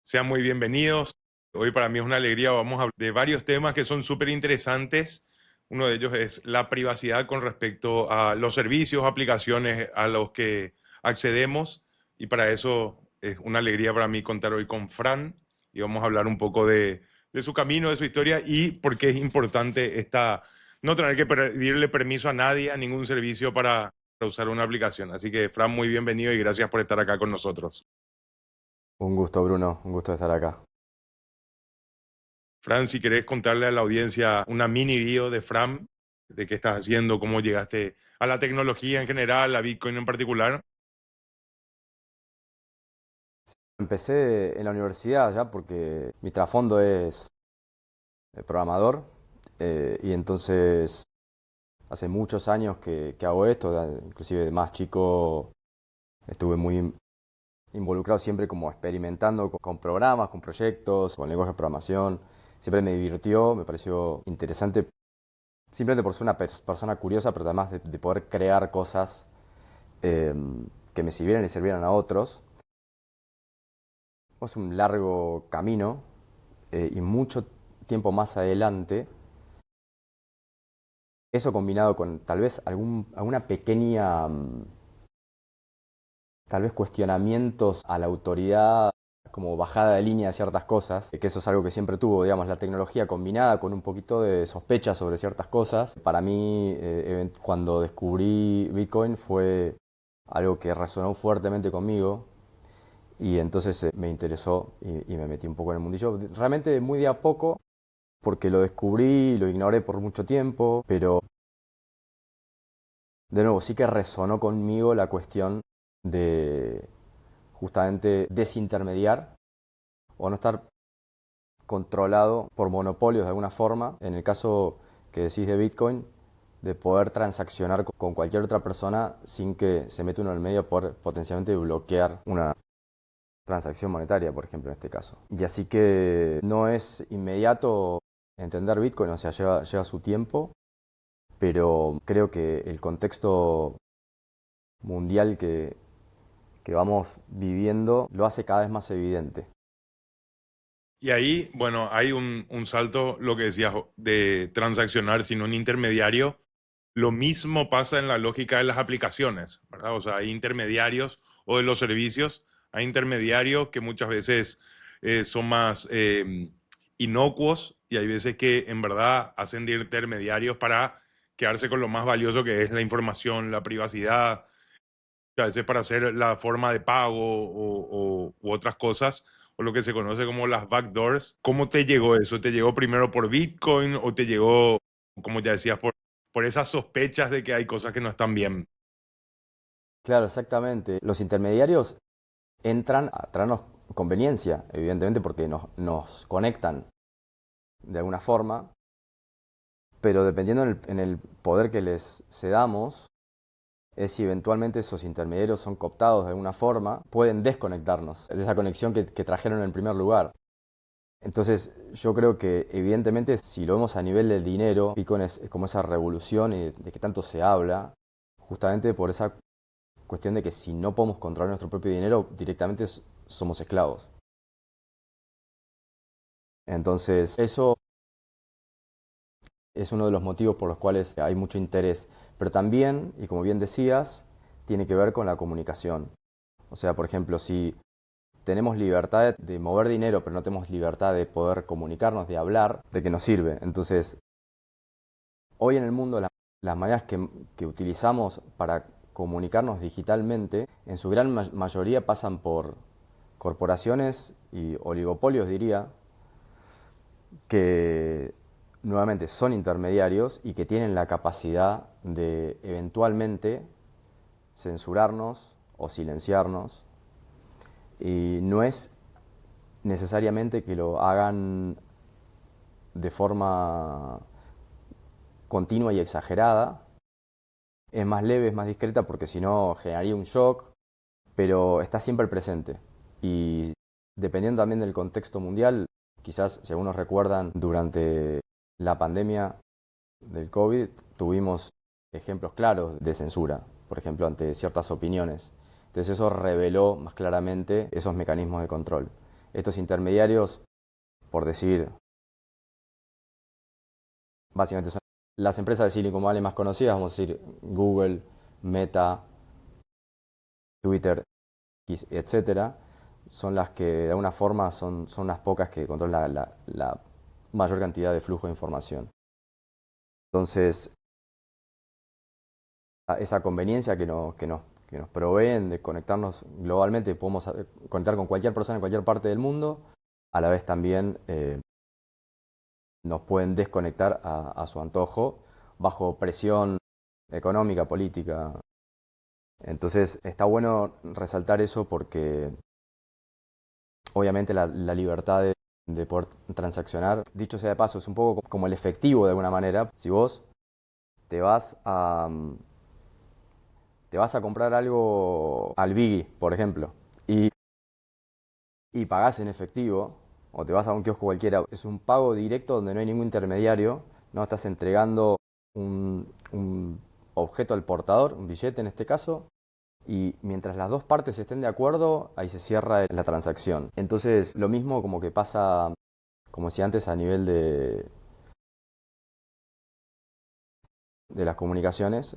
Sean muy bienvenidos. Hoy para mí es una alegría. Vamos a hablar de varios temas que son súper interesantes. Uno de ellos es la privacidad con respecto a los servicios, aplicaciones a los que accedemos. Y para eso es una alegría para mí contar hoy con Fran. Y vamos a hablar un poco de su camino, de su historia y por qué es importante no tener que pedirle permiso a nadie, a ningún servicio para usar una aplicación. Así que, Fran, muy bienvenido y gracias por estar acá con nosotros. Un gusto, Bruno, un gusto estar acá. Fran, si querés contarle a la audiencia una mini video de Fran, de qué estás haciendo, cómo llegaste a la tecnología en general, a Bitcoin en particular. Empecé en la universidad ya porque mi trasfondo es programador y entonces hace muchos años que hago esto, inclusive de más chico estuve muy involucrado siempre como experimentando con programas, con proyectos, con lenguajes de programación. Siempre me divirtió, me pareció interesante, simplemente por ser una persona curiosa, pero además de poder crear cosas eh, que me sirvieran y sirvieran a otros. Es un largo camino y mucho tiempo más adelante, eso combinado con tal vez alguna pequeña, tal vez cuestionamientos a la autoridad, como bajada de línea de ciertas cosas, que eso es algo que siempre tuvo, digamos, la tecnología combinada con un poquito de sospecha sobre ciertas cosas. Para mí, cuando descubrí Bitcoin fue algo que resonó fuertemente conmigo. Y entonces me interesó y me metí un poco en el mundillo. Realmente muy de a poco, porque lo descubrí, lo ignoré por mucho tiempo, pero de nuevo sí que resonó conmigo la cuestión de justamente desintermediar o no estar controlado por monopolios de alguna forma. En el caso que decís de Bitcoin, de poder transaccionar con cualquier otra persona sin que se meta uno en el medio por potencialmente bloquear una transacción monetaria, por ejemplo, en este caso. Y así que no es inmediato entender Bitcoin, o sea, lleva su tiempo, pero creo que el contexto mundial que vamos viviendo lo hace cada vez más evidente. Y ahí, bueno, hay un salto, lo que decías, de transaccionar sin un intermediario. Lo mismo pasa en la lógica de las aplicaciones, ¿verdad? O sea, hay intermediarios o de los servicios, hay intermediarios que muchas veces son más inocuos y hay veces que en verdad hacen de intermediarios para quedarse con lo más valioso que es la información, la privacidad, a veces para hacer la forma de pago u otras cosas, o lo que se conoce como las backdoors. ¿Cómo te llegó eso? ¿Te llegó primero por Bitcoin o te llegó, como ya decías, por esas sospechas de que hay cosas que no están bien? Claro, exactamente. Los intermediarios entran a traernos conveniencia, evidentemente, porque nos conectan de alguna forma, pero dependiendo en el poder que les cedamos, es si eventualmente esos intermediarios son cooptados de alguna forma, pueden desconectarnos de esa conexión que trajeron en primer lugar. Entonces yo creo que evidentemente si lo vemos a nivel del dinero, Bitcoin es como esa revolución y de que tanto se habla, justamente por esa cuestión de que si no podemos controlar nuestro propio dinero, directamente somos esclavos. Entonces eso es uno de los motivos por los cuales hay mucho interés. Pero también, y como bien decías, tiene que ver con la comunicación. O sea, por ejemplo, si tenemos libertad de mover dinero, pero no tenemos libertad de poder comunicarnos, de hablar, ¿de qué nos sirve? Entonces, hoy en el mundo las maneras que utilizamos para comunicarnos digitalmente, en su gran mayoría pasan por corporaciones y oligopolios, diría, que nuevamente son intermediarios y que tienen la capacidad de eventualmente censurarnos o silenciarnos. Y no es necesariamente que lo hagan de forma continua y exagerada. Es más leve, es más discreta porque si no generaría un shock, pero está siempre presente. Y dependiendo también del contexto mundial, quizás si algunos recuerdan, durante la pandemia del COVID tuvimos ejemplos claros de censura, por ejemplo, ante ciertas opiniones. Entonces eso reveló más claramente esos mecanismos de control. Estos intermediarios, por decir, básicamente son las empresas de Silicon Valley más conocidas, vamos a decir Google, Meta, Twitter, etcétera, son las que de alguna forma son las pocas que controlan la mayor cantidad de flujo de información. Entonces, esa conveniencia que nos proveen de conectarnos globalmente, podemos conectar con cualquier persona en cualquier parte del mundo, a la vez también nos pueden desconectar a su antojo bajo presión económica, política. Entonces está bueno resaltar eso porque obviamente la libertad de poder transaccionar, dicho sea de paso, es un poco como el efectivo de alguna manera. Si vos te vas a, te vas a comprar algo al Biggie, por ejemplo, y pagás en efectivo, o te vas a un kiosco cualquiera, es un pago directo donde no hay ningún intermediario, no estás entregando un objeto al portador, un billete en este caso, y mientras las dos partes estén de acuerdo, ahí se cierra la transacción. Entonces, lo mismo como que pasa, como decía antes, a nivel de las comunicaciones,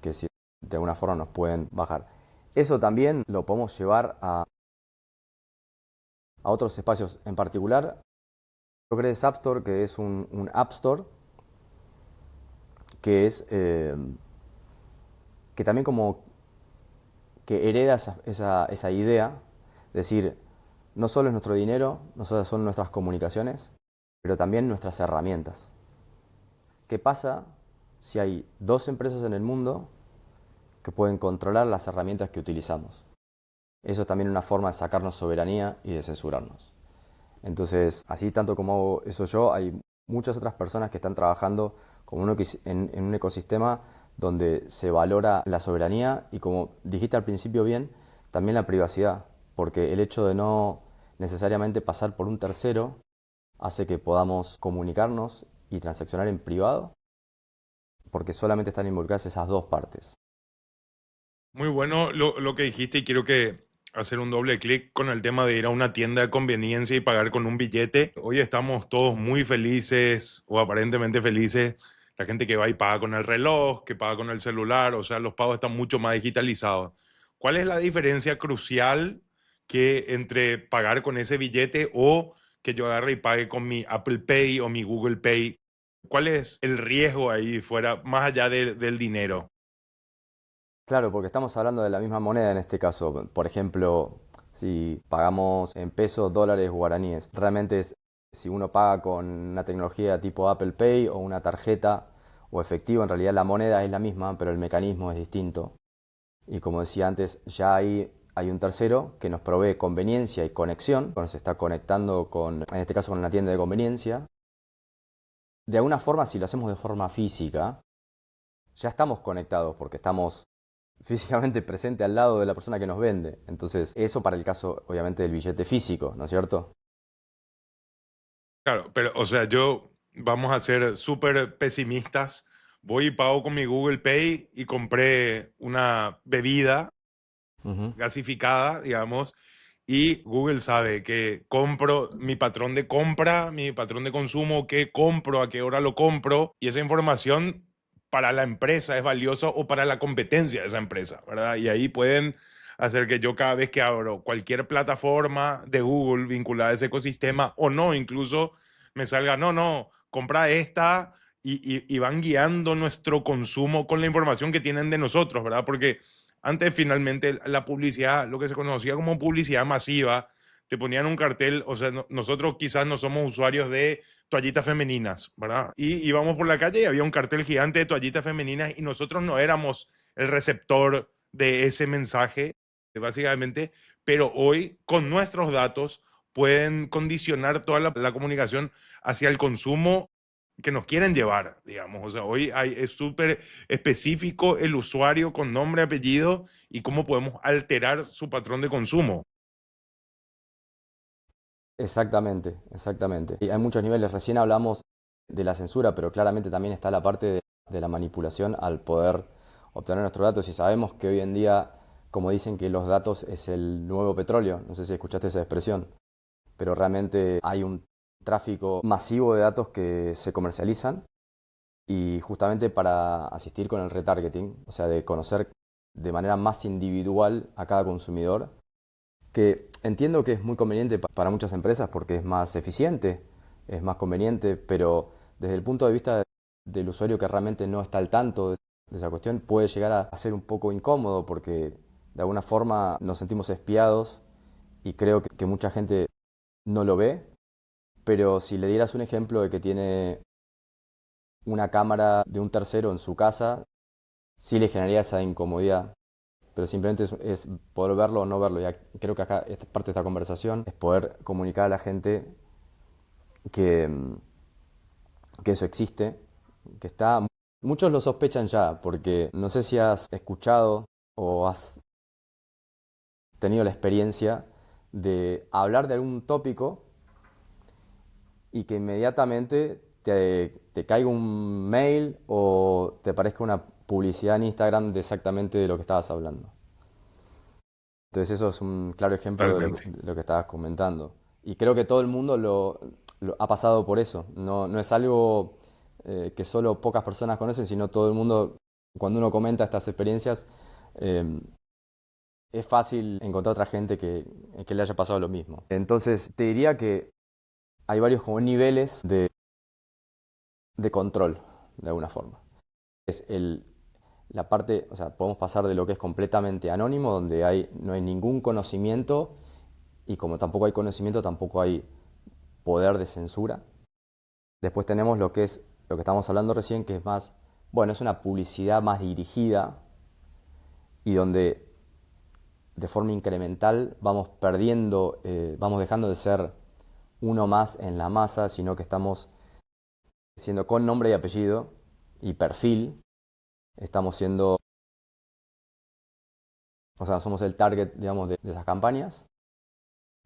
que si de alguna forma nos pueden bajar. Eso también lo podemos llevar a otros espacios, en particular, yo creo que es App Store, que es un App Store, que es que también como que hereda esa idea, es decir, no solo es nuestro dinero, no solo son nuestras comunicaciones, pero también nuestras herramientas. ¿Qué pasa si hay dos empresas en el mundo que pueden controlar las herramientas que utilizamos? Eso es también una forma de sacarnos soberanía y de censurarnos. Entonces, así tanto como hago eso yo, hay muchas otras personas que están trabajando como en un ecosistema donde se valora la soberanía y, como dijiste al principio bien, también la privacidad, porque el hecho de no necesariamente pasar por un tercero hace que podamos comunicarnos y transaccionar en privado, porque solamente están involucradas esas dos partes. Muy bueno lo que dijiste y quiero que hacer un doble clic con el tema de ir a una tienda de conveniencia y pagar con un billete. Hoy estamos todos muy felices o aparentemente felices. La gente que va y paga con el reloj, que paga con el celular, o sea, los pagos están mucho más digitalizados. ¿Cuál es la diferencia crucial que entre pagar con ese billete o que yo agarre y pague con mi Apple Pay o mi Google Pay? ¿Cuál es el riesgo ahí fuera, más allá del dinero? Claro, porque estamos hablando de la misma moneda en este caso. Por ejemplo, si pagamos en pesos, dólares, guaraníes, realmente si uno paga con una tecnología tipo Apple Pay o una tarjeta o efectivo, en realidad la moneda es la misma, pero el mecanismo es distinto. Y como decía antes, ya hay un tercero que nos provee conveniencia y conexión, nos está conectando en este caso, con una tienda de conveniencia. De alguna forma, si lo hacemos de forma física, ya estamos conectados porque estamos físicamente presente al lado de la persona que nos vende. Entonces, eso para el caso, obviamente, del billete físico, ¿no es cierto? Claro, pero, o sea, vamos a ser súper pesimistas. Voy y pago con mi Google Pay y compré una bebida Ujú. gasificada, digamos, y Google sabe que compro mi patrón de compra, mi patrón de consumo, qué compro, a qué hora lo compro, y esa información para la empresa es valiosa o para la competencia de esa empresa, ¿verdad? Y ahí pueden hacer que yo cada vez que abro cualquier plataforma de Google vinculada a ese ecosistema o no, incluso me salga, no, no, compra esta y van guiando nuestro consumo con la información que tienen de nosotros, ¿verdad? Porque antes, finalmente, la publicidad, lo que se conocía como publicidad masiva, te ponían un cartel, o sea, nosotros quizás no somos usuarios de toallitas femeninas, ¿verdad? Y íbamos por la calle y había un cartel gigante de toallitas femeninas y nosotros no éramos el receptor de ese mensaje, básicamente, pero hoy con nuestros datos pueden condicionar toda la comunicación hacia el consumo que nos quieren llevar, digamos. O sea, hoy es súper específico el usuario con nombre, apellido y cómo podemos alterar su patrón de consumo. Exactamente, exactamente. Y hay muchos niveles. Recién hablamos de la censura, pero claramente también está la parte de la manipulación al poder obtener nuestros datos. Y sabemos que hoy en día, como dicen, que los datos es el nuevo petróleo. No sé si escuchaste esa expresión. pero realmente hay un tráfico masivo de datos que se comercializan y justamente para asistir con el retargeting, o sea, de conocer de manera más individual a cada consumidor, que entiendo que es muy conveniente para muchas empresas porque es más eficiente, es más conveniente, pero desde el punto de vista del usuario que realmente no está al tanto de esa cuestión, puede llegar a ser un poco incómodo porque de alguna forma nos sentimos espiados y creo que mucha gente no lo ve, pero si le dieras un ejemplo de que tiene una cámara de un tercero en su casa, sí le generaría esa incomodidad, pero simplemente es poder verlo o no verlo. Ya creo que acá esta parte de esta conversación es poder comunicar a la gente que, que eso existe, que está... Muchos lo sospechan ya, porque no sé si has escuchado o has tenido la experiencia de hablar de algún tópico y que inmediatamente te caiga un mail o te aparezca una publicidad en Instagram de exactamente de lo que estabas hablando. Entonces eso es un claro ejemplo Totalmente. de lo que estabas comentando. Y creo que todo el mundo lo ha pasado por eso. No, no es algo que solo pocas personas conocen, sino todo el mundo, cuando uno comenta estas experiencias, eh, es fácil encontrar otra gente que le haya pasado lo mismo. Entonces te diría que hay varios como niveles de control, de alguna forma. Es la parte, o sea, podemos pasar de lo que es completamente anónimo, donde no hay ningún conocimiento, y como tampoco hay conocimiento, tampoco hay poder de censura. Después tenemos lo que es lo que estamos hablando recién, que es más, bueno, es una publicidad más dirigida y donde de forma incremental vamos perdiendo, vamos dejando de ser uno más en la masa, sino que estamos siendo con nombre y apellido y perfil, estamos siendo, o sea, somos el target, digamos, de esas campañas.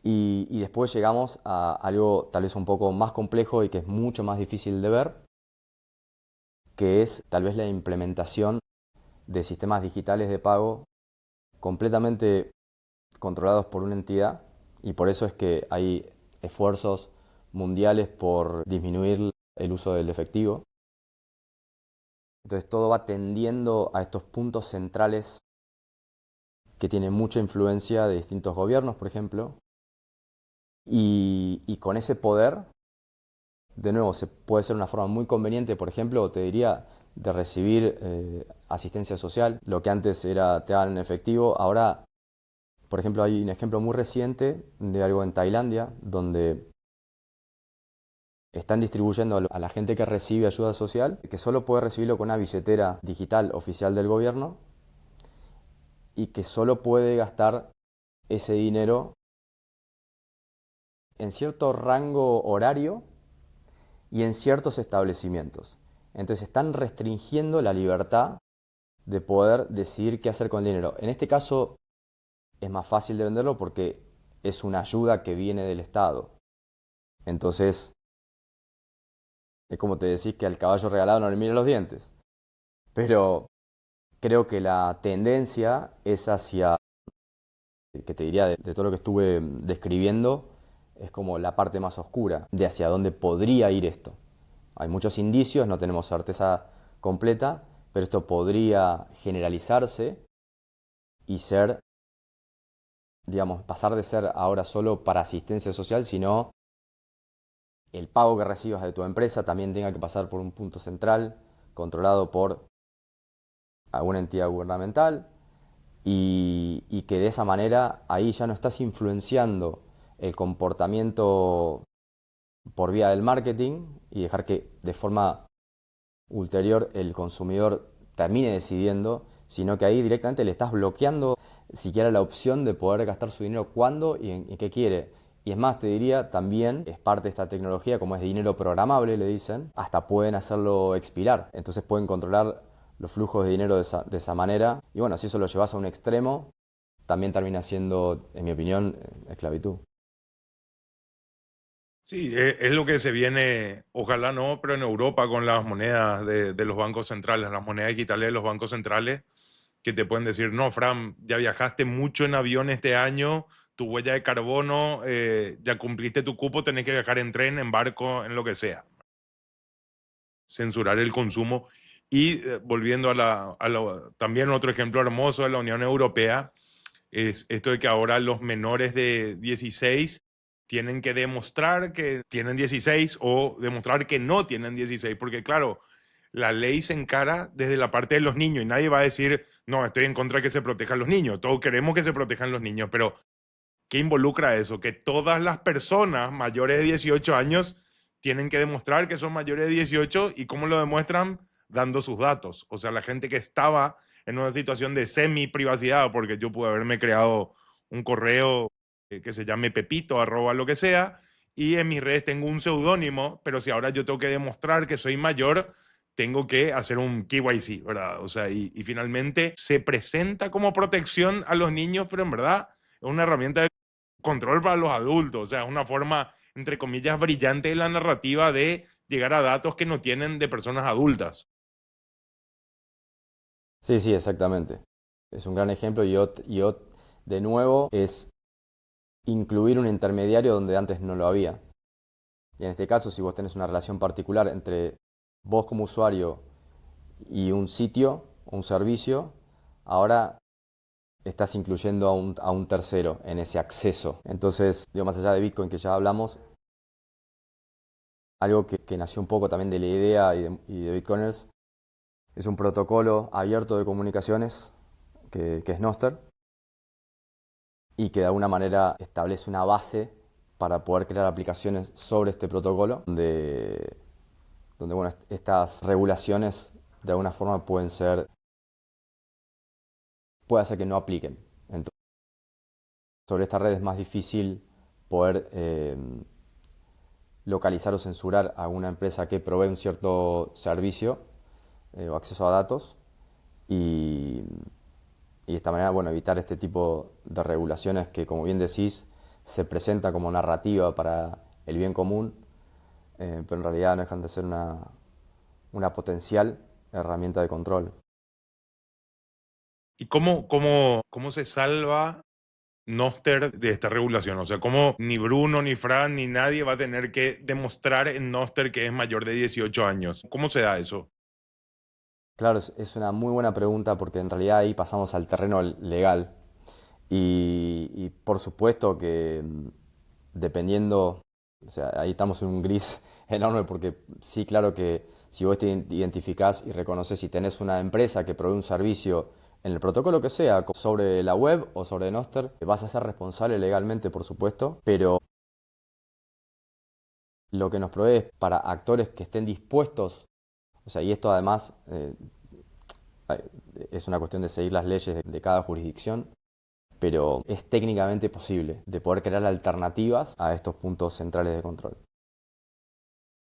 Y después llegamos a algo tal vez un poco más complejo y que es mucho más difícil de ver, que es tal vez la implementación de sistemas digitales de pago completamente controlados por una entidad, y por eso es que hay esfuerzos mundiales por disminuir el uso del efectivo. Entonces todo va tendiendo a estos puntos centrales que tienen mucha influencia de distintos gobiernos, por ejemplo, y con ese poder, de nuevo, se puede ser una forma muy conveniente, por ejemplo, te diría, de recibir asistencia social. Lo que antes era te daban en efectivo, ahora, por ejemplo, hay un ejemplo muy reciente de algo en Tailandia, donde están distribuyendo a la gente que recibe ayuda social, que solo puede recibirlo con una billetera digital oficial del gobierno y que solo puede gastar ese dinero en cierto rango horario y en ciertos establecimientos. Entonces están restringiendo la libertad de poder decidir qué hacer con el dinero. En este caso es más fácil de venderlo porque es una ayuda que viene del Estado. Entonces es como te decís que al caballo regalado no le mire los dientes. Pero creo que la tendencia es hacia, que te diría de todo lo que estuve describiendo, es como la parte más oscura de hacia dónde podría ir esto. Hay muchos indicios, no tenemos certeza completa, pero esto podría generalizarse y ser, digamos, pasar de ser ahora solo para asistencia social, sino el pago que recibas de tu empresa también tenga que pasar por un punto central controlado por alguna entidad gubernamental y que de esa manera ahí ya no estás influenciando el comportamiento por vía del marketing y dejar que de forma ulterior el consumidor termine decidiendo, sino que ahí directamente le estás bloqueando siquiera la opción de poder gastar su dinero cuándo y en qué quiere. Y es más, te diría, también es parte de esta tecnología, como es dinero programable, le dicen, hasta pueden hacerlo expirar. Entonces pueden controlar los flujos de dinero de esa manera. Y bueno, si eso lo llevas a un extremo, también termina siendo, en mi opinión, esclavitud. Sí, es lo que se viene, ojalá no, pero en Europa con las monedas de los bancos centrales, las monedas digitales de los bancos centrales, que te pueden decir, no, Fran, ya viajaste mucho en avión este año, tu huella de carbono, ya cumpliste tu cupo, tenés que viajar en tren, en barco, en lo que sea. Censurar el consumo. Y volviendo también otro ejemplo hermoso de la Unión Europea, es esto de que ahora los menores de 16 tienen que demostrar que tienen 16 o demostrar que no tienen 16, porque claro, la ley se encara desde la parte de los niños y nadie va a decir, no, estoy en contra de que se protejan los niños, todos queremos que se protejan los niños, pero ¿qué involucra eso? Que todas las personas mayores de 18 años tienen que demostrar que son mayores de 18 y cómo lo demuestran dando sus datos. O sea, la gente que estaba en una situación de semi-privacidad, porque yo pude haberme creado un correo que se llame Pepito, arroba lo que sea, y en mis redes tengo un seudónimo, pero si ahora yo tengo que demostrar que soy mayor, tengo que hacer un KYC, ¿verdad? O sea, y finalmente se presenta como protección a los niños, pero en verdad es una herramienta de control para los adultos, o sea, es una forma, entre comillas, brillante de la narrativa de llegar a datos que no tienen de personas adultas. Sí, sí, exactamente. Es un gran ejemplo de nuevo, es incluir un intermediario donde antes no lo había. Y en este caso, si vos tenés una relación particular entre vos como usuario y un sitio, un servicio, ahora estás incluyendo a un tercero en ese acceso. Entonces, digo, más allá de Bitcoin que ya hablamos, algo que nació un poco también de la idea y de Bitcoiners, es un protocolo abierto de comunicaciones que es Nostr y que de alguna manera establece una base para poder crear aplicaciones sobre este protocolo donde bueno, estas regulaciones de alguna forma puede hacer que no apliquen. Entonces, sobre esta red es más difícil poder localizar o censurar a una empresa que provee un cierto servicio o acceso a datos y, y de esta manera, bueno, evitar este tipo de regulaciones que, como bien decís, se presenta como narrativa para el bien común, pero en realidad no dejan de ser una potencial herramienta de control. ¿Y cómo se salva Noster de esta regulación? O sea, ¿cómo ni Bruno, ni Fran, ni nadie va a tener que demostrar en Noster que es mayor de 18 años? ¿Cómo se da eso? Claro, es una muy buena pregunta porque en realidad ahí pasamos al terreno legal y por supuesto que dependiendo, o sea, ahí estamos en un gris enorme porque sí, claro que si vos te identificás y reconoces si tenés una empresa que provee un servicio en el protocolo que sea, sobre la web o sobre Nostr, vas a ser responsable legalmente, por supuesto, pero lo que nos provee es para actores que estén dispuestos, o sea, y esto además es una cuestión de seguir las leyes de cada jurisdicción, pero es técnicamente posible de poder crear alternativas a estos puntos centrales de control.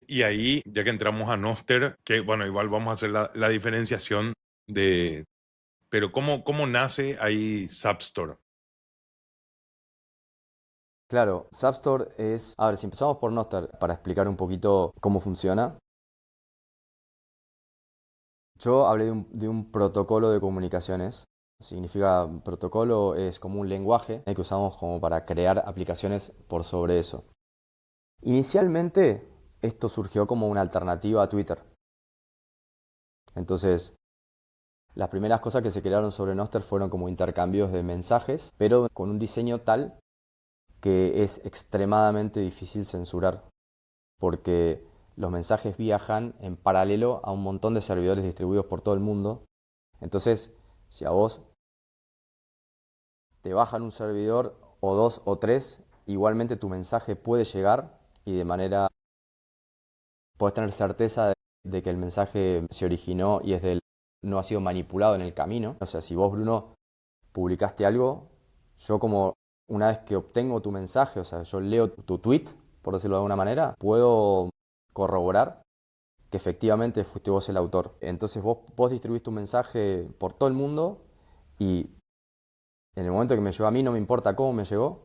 Y ahí, ya que entramos a Noster, que bueno, igual vamos a hacer la diferenciación de, pero ¿cómo nace ahí Substore? Claro, Substore es, a ver, si empezamos por Nostr para explicar un poquito cómo funciona. Yo hablé de un protocolo de comunicaciones. Significa protocolo es como un lenguaje que usamos como para crear aplicaciones por sobre eso. Inicialmente esto surgió como una alternativa a Twitter. Entonces, las primeras cosas que se crearon sobre Nostr fueron como intercambios de mensajes, pero con un diseño tal que es extremadamente difícil censurar, porque los mensajes viajan en paralelo a un montón de servidores distribuidos por todo el mundo. Entonces, si a vos te bajan un servidor o dos o tres, igualmente tu mensaje puede llegar y de manera puedes tener certeza de que el mensaje se originó y no ha sido manipulado en el camino. O sea, si vos, Bruno, publicaste algo, yo como una vez que obtengo tu mensaje, o sea, yo leo tu tweet, por decirlo de alguna manera, puedo corroborar que efectivamente fuiste vos el autor. Entonces vos distribuiste un mensaje por todo el mundo y en el momento que me llegó a mí, no me importa cómo me llegó,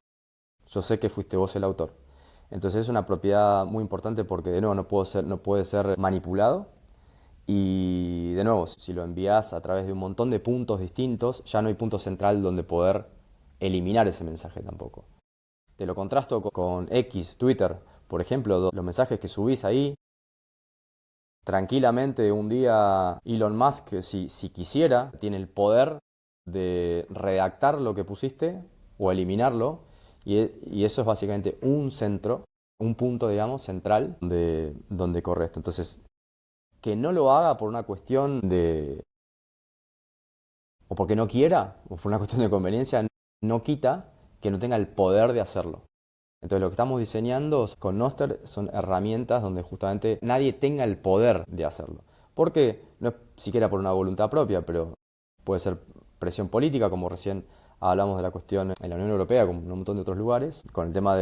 yo sé que fuiste vos el autor. Entonces es una propiedad muy importante porque de nuevo no puede ser manipulado y de nuevo si lo envías a través de un montón de puntos distintos, ya no hay punto central donde poder eliminar ese mensaje tampoco. Te lo contrasto con X, Twitter, por ejemplo, los mensajes que subís ahí. Tranquilamente un día Elon Musk, si quisiera, tiene el poder de redactar lo que pusiste o eliminarlo, y eso es básicamente un centro, un punto, digamos, central donde corre esto. Entonces, que no lo haga por una cuestión o porque no quiera, o por una cuestión de conveniencia, no quita que no tenga el poder de hacerlo. Entonces lo que estamos diseñando con Noster son herramientas donde justamente nadie tenga el poder de hacerlo. Porque no es siquiera por una voluntad propia, pero puede ser presión política, como recién hablamos de la cuestión en la Unión Europea, como en un montón de otros lugares, con el tema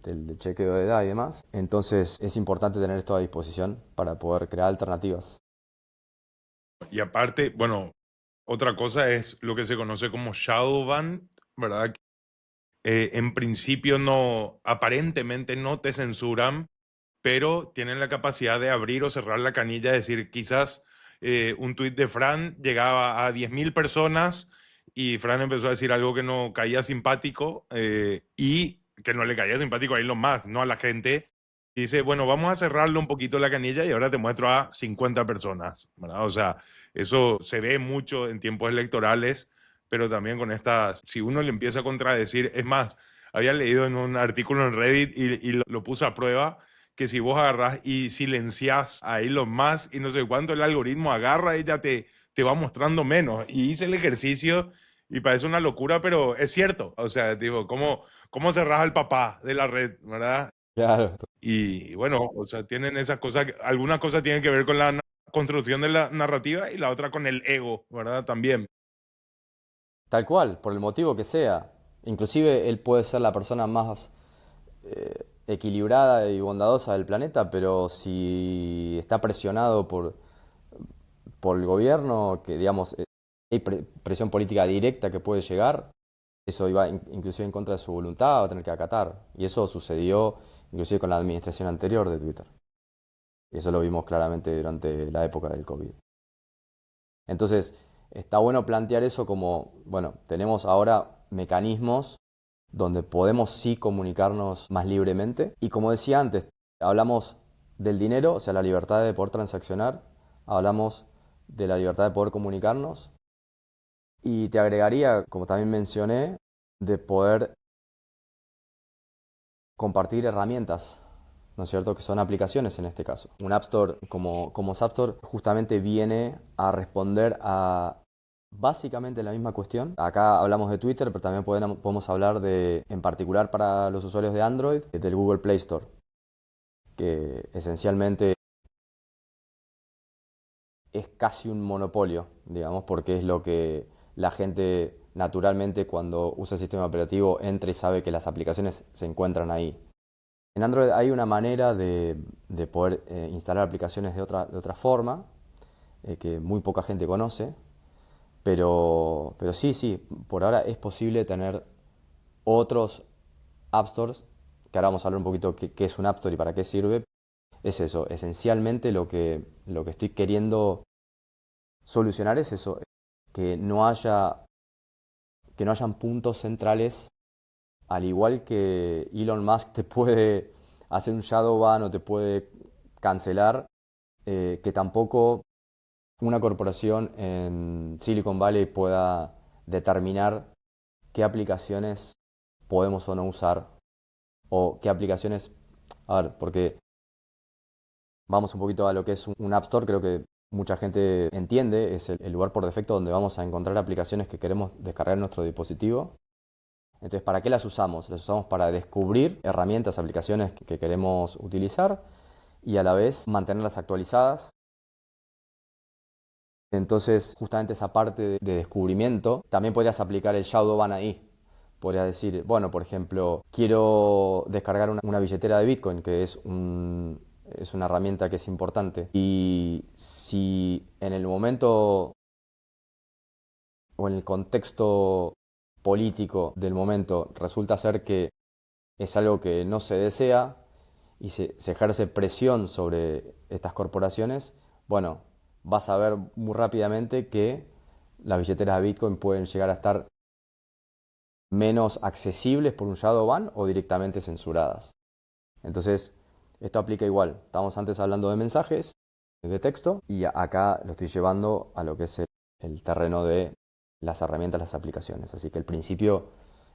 del chequeo de edad y demás. Entonces es importante tener esto a disposición para poder crear alternativas. Y aparte, bueno, otra cosa es lo que se conoce como shadow ban, ¿verdad? En principio no, aparentemente no te censuran, pero tienen la capacidad de abrir o cerrar la canilla, es decir, quizás un tuit de Fran llegaba a 10.000 personas y Fran empezó a decir algo que no caía simpático y que no le caía simpático a Elon Musk, no a la gente. Y dice, bueno, vamos a cerrarle un poquito la canilla y ahora te muestro a 50 personas, ¿verdad? O sea, eso se ve mucho en tiempos electorales, pero también con estas, si uno le empieza a contradecir, es más, había leído en un artículo en Reddit y lo puse a prueba, que si vos agarrás y silenciás a Elon Musk y no sé cuánto, el algoritmo agarra y ya te va mostrando menos. Y hice el ejercicio y parece una locura, pero es cierto. O sea, digo, ¿cómo cerrás al papá de la red, verdad? Claro. Y bueno, o sea, tienen esas cosas, algunas cosas tienen que ver con la construcción de la narrativa y la otra con el ego, ¿verdad? También. Tal cual, por el motivo que sea. Inclusive él puede ser la persona más equilibrada y bondadosa del planeta, pero si está presionado por el gobierno, que digamos, hay presión política directa que puede llegar, eso iba inclusive en contra de su voluntad, va a tener que acatar. Y eso sucedió inclusive con la administración anterior de Twitter. Y eso lo vimos claramente durante la época del COVID. Entonces, está bueno plantear eso como, bueno, tenemos ahora mecanismos donde podemos sí comunicarnos más libremente. Y como decía antes, hablamos del dinero, o sea, la libertad de poder transaccionar, hablamos de la libertad de poder comunicarnos, y te agregaría, como también mencioné, de poder compartir herramientas, ¿no es cierto? Que son aplicaciones en este caso. Un App Store como Zapstore justamente viene a responder a básicamente la misma cuestión. Acá hablamos de Twitter, pero también podemos hablar de, en particular para los usuarios de Android, del Google Play Store, que esencialmente es casi un monopolio, digamos, porque es lo que la gente naturalmente cuando usa el sistema operativo entra y sabe que las aplicaciones se encuentran ahí. En Android hay una manera de poder instalar aplicaciones de otra forma, que muy poca gente conoce, pero sí, por ahora es posible tener otros App Stores, que ahora vamos a hablar un poquito qué es un App Store y para qué sirve. Es eso, esencialmente lo que estoy queriendo solucionar es eso, que no hayan puntos centrales, al igual que Elon Musk te puede hacer un shadow ban o te puede cancelar, que tampoco una corporación en Silicon Valley pueda determinar qué aplicaciones podemos o no usar o qué aplicaciones. A ver, porque vamos un poquito a lo que es un App Store, creo que mucha gente entiende, es el lugar por defecto donde vamos a encontrar aplicaciones que queremos descargar en nuestro dispositivo. Entonces, ¿para qué las usamos? Las usamos para descubrir herramientas, aplicaciones que queremos utilizar y a la vez mantenerlas actualizadas. Entonces, justamente esa parte de descubrimiento, también podrías aplicar el shadow ban ahí. Podrías decir, bueno, por ejemplo, quiero descargar una billetera de Bitcoin, que es una herramienta que es importante. Y si en el momento o en el contexto político del momento resulta ser que es algo que no se desea y se ejerce presión sobre estas corporaciones, bueno, vas a ver muy rápidamente que las billeteras de Bitcoin pueden llegar a estar menos accesibles por un shadow ban o directamente censuradas. Entonces, esto aplica igual. Estábamos antes hablando de mensajes, de texto, y acá lo estoy llevando a lo que es el terreno de las herramientas, las aplicaciones. Así que el principio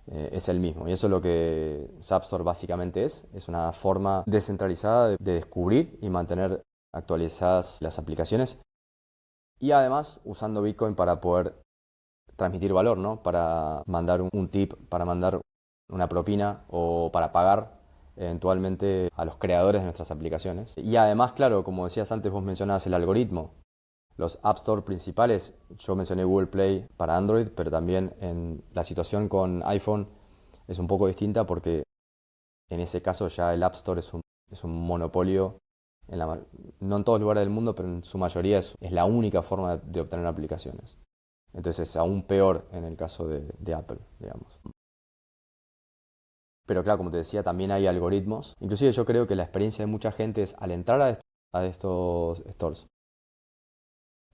es el mismo. Y eso es lo que Zapstore básicamente es una forma descentralizada de descubrir y mantener actualizadas las aplicaciones. Y además usando Bitcoin para poder transmitir valor, ¿no? Para mandar un tip, para mandar una propina o para pagar eventualmente a los creadores de nuestras aplicaciones. Y además, claro, como decías antes, vos mencionabas el algoritmo. Los App Store principales, yo mencioné Google Play para Android, pero también en la situación con iPhone es un poco distinta porque en ese caso ya el App Store es un monopolio, no en todos los lugares del mundo, pero en su mayoría es la única forma de obtener aplicaciones. Entonces es aún peor en el caso de Apple, digamos. Pero claro, como te decía, también hay algoritmos. Inclusive yo creo que la experiencia de mucha gente es al entrar a estos stores.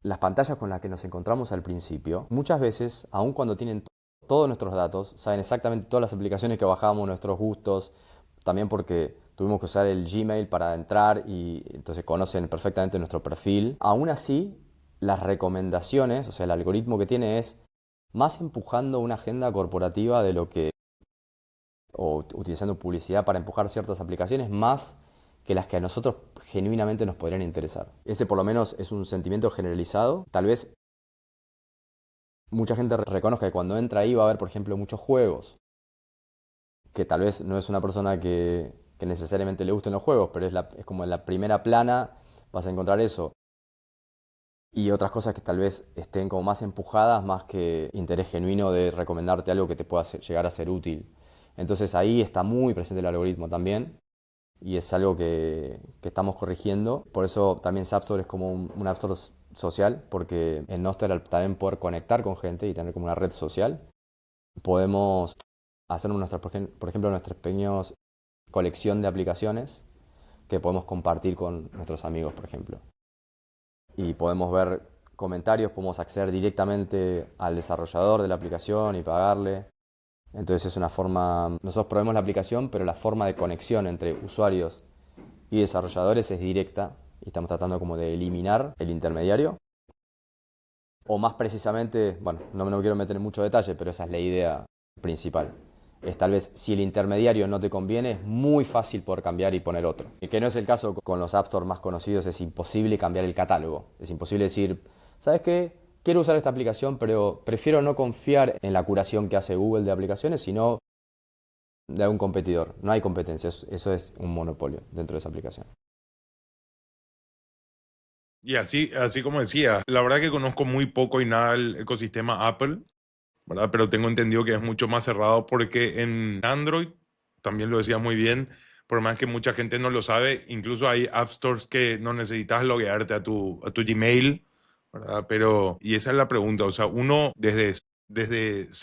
Las pantallas con las que nos encontramos al principio, muchas veces, aun cuando tienen todos nuestros datos, saben exactamente todas las aplicaciones que bajamos, nuestros gustos, también porque tuvimos que usar el Gmail para entrar y entonces conocen perfectamente nuestro perfil. Aún así, las recomendaciones, o sea, el algoritmo que tiene es más empujando una agenda corporativa de lo que, o utilizando publicidad para empujar ciertas aplicaciones, más que las que a nosotros genuinamente nos podrían interesar. Ese por lo menos es un sentimiento generalizado. Tal vez mucha gente reconozca que cuando entra ahí va a haber, por ejemplo, muchos juegos, que tal vez no es una persona que necesariamente le gusten los juegos, pero es como en la primera plana vas a encontrar eso. Y otras cosas que tal vez estén como más empujadas, más que interés genuino de recomendarte algo que te pueda llegar a ser útil. Entonces ahí está muy presente el algoritmo también y es algo que estamos corrigiendo. Por eso también Zapstore es como un App Store social, porque en Nostr al también poder conectar con gente y tener como una red social, podemos hacer por ejemplo, nuestras pequeñas colección de aplicaciones que podemos compartir con nuestros amigos, por ejemplo. Y podemos ver comentarios, podemos acceder directamente al desarrollador de la aplicación y pagarle. Entonces es una forma, nosotros probemos la aplicación, pero la forma de conexión entre usuarios y desarrolladores es directa y estamos tratando como de eliminar el intermediario. O más precisamente, bueno, no me quiero meter en mucho detalle, pero esa es la idea principal. Es tal vez si el intermediario no te conviene, es muy fácil poder cambiar y poner otro. Y que no es el caso con los App Store más conocidos, es imposible cambiar el catálogo. Es imposible decir, ¿sabes qué? Quiero usar esta aplicación, pero prefiero no confiar en la curación que hace Google de aplicaciones, sino de algún competidor. No hay competencia, eso es un monopolio dentro de esa aplicación. Y así como decía, la verdad que conozco muy poco y nada el ecosistema Apple, ¿verdad? Pero tengo entendido que es mucho más cerrado porque en Android, también lo decía muy bien, por más que mucha gente no lo sabe, incluso hay App Stores que no necesitas loguearte a tu Gmail, ¿verdad? Pero, y esa es la pregunta, o sea, uno desde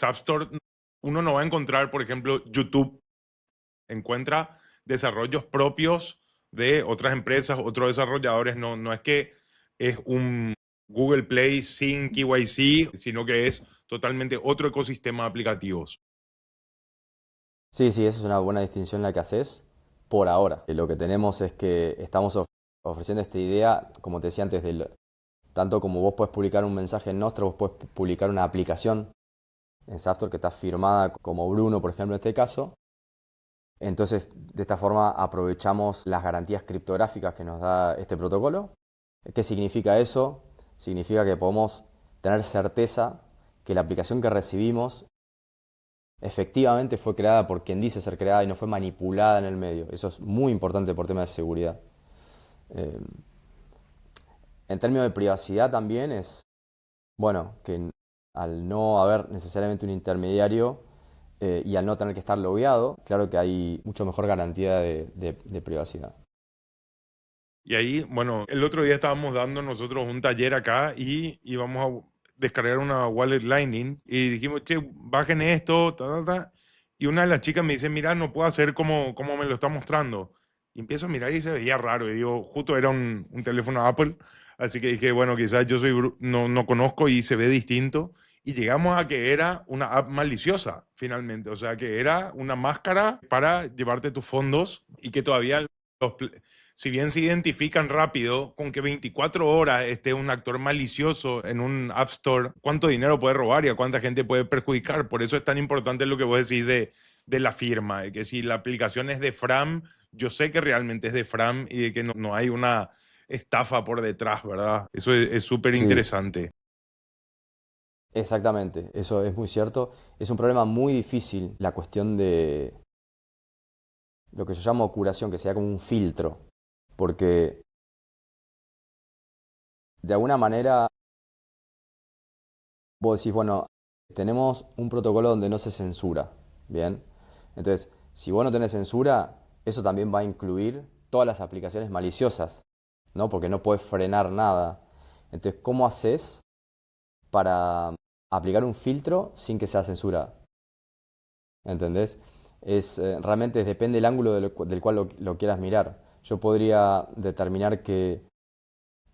App Store, uno no va a encontrar, por ejemplo, YouTube, encuentra desarrollos propios de otras empresas, otros desarrolladores, no es que es un Google Play sin KYC, sino que es totalmente otro ecosistema de aplicativos. Sí, sí, esa es una buena distinción la que haces por ahora. Lo que tenemos es que estamos ofreciendo esta idea, como te decía antes, tanto como vos puedes publicar un mensaje en Nostro, vos puedes publicar una aplicación en Zapstore que está firmada como Bruno, por ejemplo, en este caso. Entonces, de esta forma aprovechamos las garantías criptográficas que nos da este protocolo. ¿Qué significa eso? Significa que podemos tener certeza que la aplicación que recibimos efectivamente fue creada por quien dice ser creada y no fue manipulada en el medio. Eso es muy importante por temas de seguridad. Eh, en términos de privacidad también es, bueno, que al no haber necesariamente un intermediario y al no tener que estar logueado, claro que hay mucho mejor garantía de privacidad. Y ahí, bueno, el otro día estábamos dando nosotros un taller acá y íbamos a descargar una wallet Lightning y dijimos, che, bajen esto, ta, ta, ta. Y una de las chicas me dice, mira, no puedo hacer como me lo está mostrando. Y empiezo a mirar y se veía raro. Y digo, justo era un teléfono Apple. Así que dije, bueno, quizás yo no conozco y se ve distinto. y llegamos a que era una app maliciosa, finalmente. O sea, que era una máscara para llevarte tus fondos y que todavía, si bien se identifican rápido con que 24 horas esté un actor malicioso en un App Store, ¿cuánto dinero puede robar y a cuánta gente puede perjudicar? Por eso es tan importante lo que vos decís de la firma, de que si la aplicación es de Fram, yo sé que realmente es de Fram y de que no hay una estafa por detrás, ¿verdad? Eso es súper Sí, interesante. exactamente, eso es muy cierto. Es un problema muy difícil la cuestión de lo que yo llamo curación, que sea como un filtro, porque de alguna manera vos decís, bueno, tenemos un protocolo donde no se censura, ¿bien? Entonces, si vos no tenés censura, eso también va a incluir todas las aplicaciones maliciosas, ¿no? Porque no puedes frenar nada. Entonces, ¿cómo haces para aplicar un filtro sin que sea censura? ¿Entendés? Realmente depende del ángulo del cual lo quieras mirar. Yo podría determinar que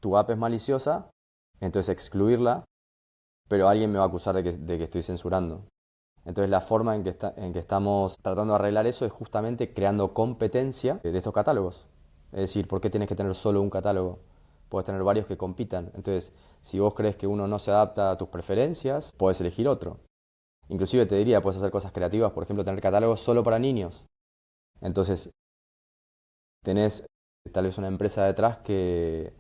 tu app es maliciosa, entonces excluirla, pero alguien me va a acusar de que estoy censurando. Entonces la forma en que estamos tratando de arreglar eso es justamente creando competencia de estos catálogos. Es decir, ¿por qué tienes que tener solo un catálogo? Puedes tener varios que compitan. Entonces, si vos crees que uno no se adapta a tus preferencias, puedes elegir otro. Inclusive te diría, puedes hacer cosas creativas, por ejemplo, tener catálogos solo para niños. Entonces, tenés tal vez una empresa detrás que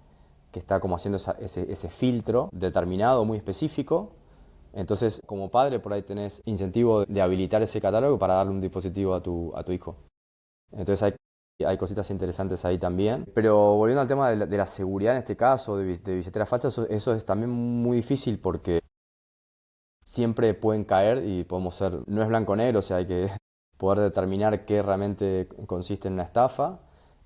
está como haciendo ese filtro determinado, muy específico. Entonces, como padre, por ahí tenés incentivo de habilitar ese catálogo para darle un dispositivo a tu hijo. Entonces, hay cositas interesantes ahí también. Pero volviendo al tema de la seguridad en este caso, de billeteras falsas, eso es también muy difícil porque siempre pueden caer y podemos ser, no es blanco o negro, o sea, hay que poder determinar qué realmente consiste en una estafa.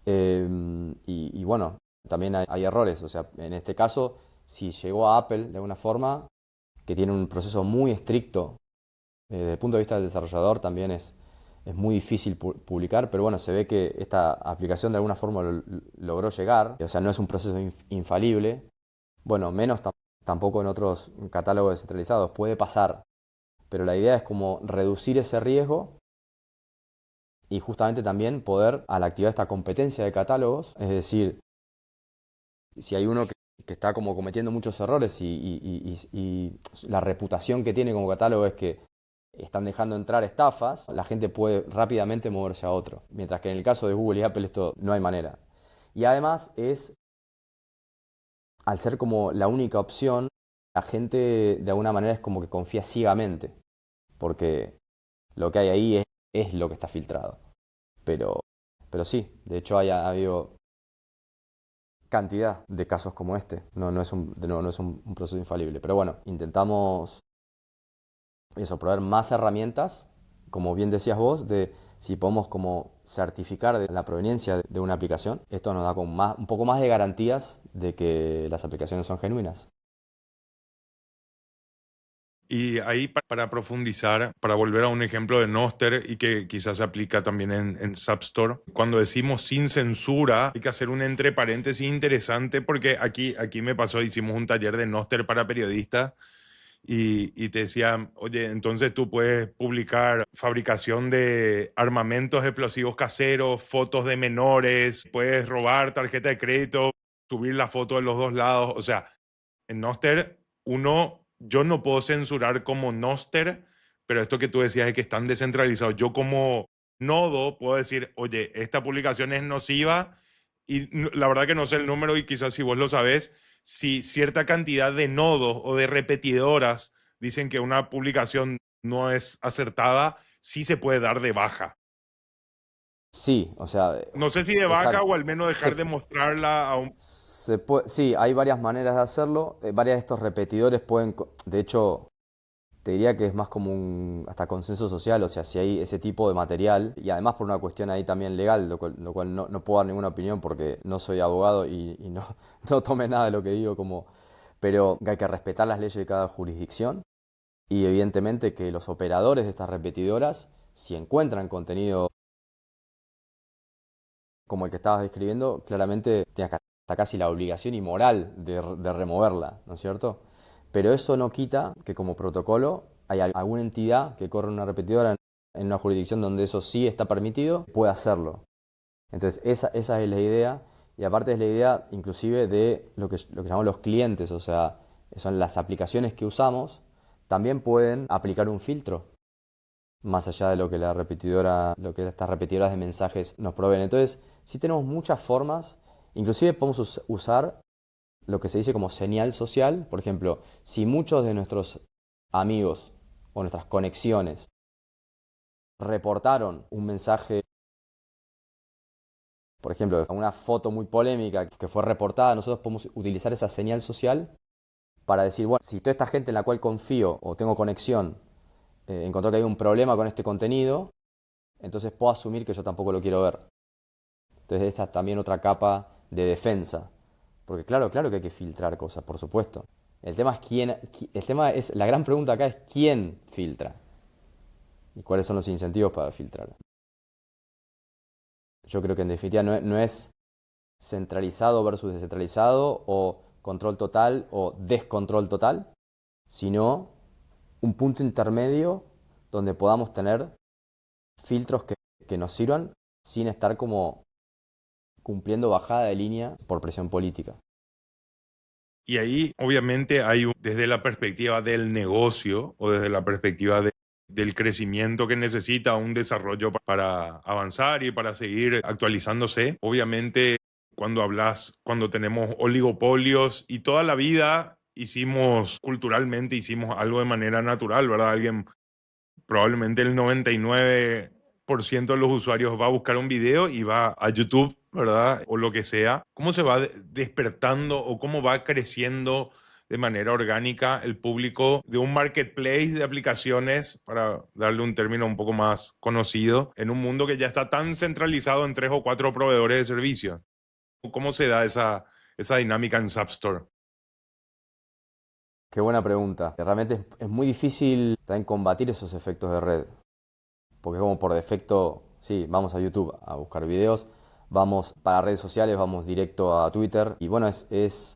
Y bueno, también hay errores, o sea, en este caso, si llegó a Apple de alguna forma, que tiene un proceso muy estricto, desde el punto de vista del desarrollador también es muy difícil publicar, pero bueno, se ve que esta aplicación de alguna forma logró llegar, o sea, no es un proceso infalible, bueno, menos tampoco en otros catálogos descentralizados, puede pasar, pero la idea es como reducir ese riesgo y justamente también poder, al activar esta competencia de catálogos, es decir, si hay uno que está como cometiendo muchos errores y la reputación que tiene como catálogo es que están dejando entrar estafas, la gente puede rápidamente moverse a otro. Mientras que en el caso de Google y Apple esto no hay manera. Y además al ser como la única opción, la gente de alguna manera es como que confía ciegamente, porque lo que hay ahí es lo que está filtrado. Pero, pero sí, de hecho ha habido cantidad de casos como este. No es no es un proceso infalible. Pero bueno, intentamos eso, proveer más herramientas, como bien decías vos, de si podemos como certificar de la proveniencia de una aplicación, esto nos da como un poco más de garantías de que las aplicaciones son genuinas. Y ahí para profundizar, para volver a un ejemplo de Noster y que quizás se aplica también en Substore, cuando decimos sin censura, hay que hacer un entre paréntesis interesante porque aquí me pasó, hicimos un taller de Noster para periodistas y te decía, oye, entonces tú puedes publicar fabricación de armamentos explosivos caseros, fotos de menores, puedes robar tarjeta de crédito, subir la foto de los dos lados, o sea, en Noster, yo no puedo censurar como Noster, pero esto que tú decías es que están descentralizados. Yo como nodo puedo decir, oye, esta publicación es nociva y la verdad que no sé el número y quizás si vos lo sabés, si cierta cantidad de nodos o de repetidoras dicen que una publicación no es acertada, sí se puede dar de baja. Sí, o sea, No sé si de baja exacto. o al menos dejar de mostrarla a un... Sí, hay varias maneras de hacerlo. Varias de estos repetidores pueden, de hecho, te diría que es más como un hasta consenso social, o sea, si hay ese tipo de material, y además por una cuestión ahí también legal, lo cual no puedo dar ninguna opinión porque no soy abogado y no, no tome nada de lo que digo como... Pero hay que respetar las leyes de cada jurisdicción y evidentemente que los operadores de estas repetidoras, si encuentran contenido como el que estabas describiendo, claramente tienes hasta casi la obligación y moral de removerla, ¿no es cierto? Pero eso no quita que como protocolo hay alguna entidad que corre una repetidora en una jurisdicción donde eso sí está permitido, puede hacerlo. Entonces esa es la idea, y aparte es la idea inclusive de lo que llamamos los clientes, o sea, son las aplicaciones que usamos, también pueden aplicar un filtro, más allá de lo que la repetidora, lo que estas repetidoras de mensajes nos proveen. Entonces, sí tenemos muchas formas, inclusive podemos usar lo que se dice como señal social. Por ejemplo, si muchos de nuestros amigos o nuestras conexiones reportaron un mensaje, por ejemplo, una foto muy polémica que fue reportada, nosotros podemos utilizar esa señal social para decir, bueno, si toda esta gente en la cual confío o tengo conexión encontró que hay un problema con este contenido, entonces puedo asumir que yo tampoco lo quiero ver. Entonces esta es también otra capa de defensa. Porque claro que hay que filtrar cosas, por supuesto. La gran pregunta acá es quién filtra y cuáles son los incentivos para filtrar. Yo creo que en definitiva no es centralizado versus descentralizado o control total o descontrol total, sino un punto intermedio donde podamos tener filtros que nos sirvan sin estar como cumpliendo bajada de línea por presión política. Y ahí obviamente hay desde la perspectiva del negocio o desde la perspectiva del crecimiento que necesita un desarrollo para avanzar y para seguir actualizándose. Obviamente cuando tenemos oligopolios y toda la vida culturalmente hicimos algo de manera natural, ¿verdad? Probablemente el 99% de los usuarios va a buscar un video y va a YouTube, ¿verdad? O lo que sea. ¿Cómo se va despertando o cómo va creciendo de manera orgánica el público de un marketplace de aplicaciones, para darle un término un poco más conocido, en un mundo que ya está tan centralizado en 3 o 4 proveedores de servicios? ¿Cómo se da esa dinámica en Zapstore? Qué buena pregunta. Realmente es muy difícil también combatir esos efectos de red. Porque como por defecto, sí, vamos a YouTube a buscar videos, vamos para redes sociales, vamos directo a Twitter. Y bueno, es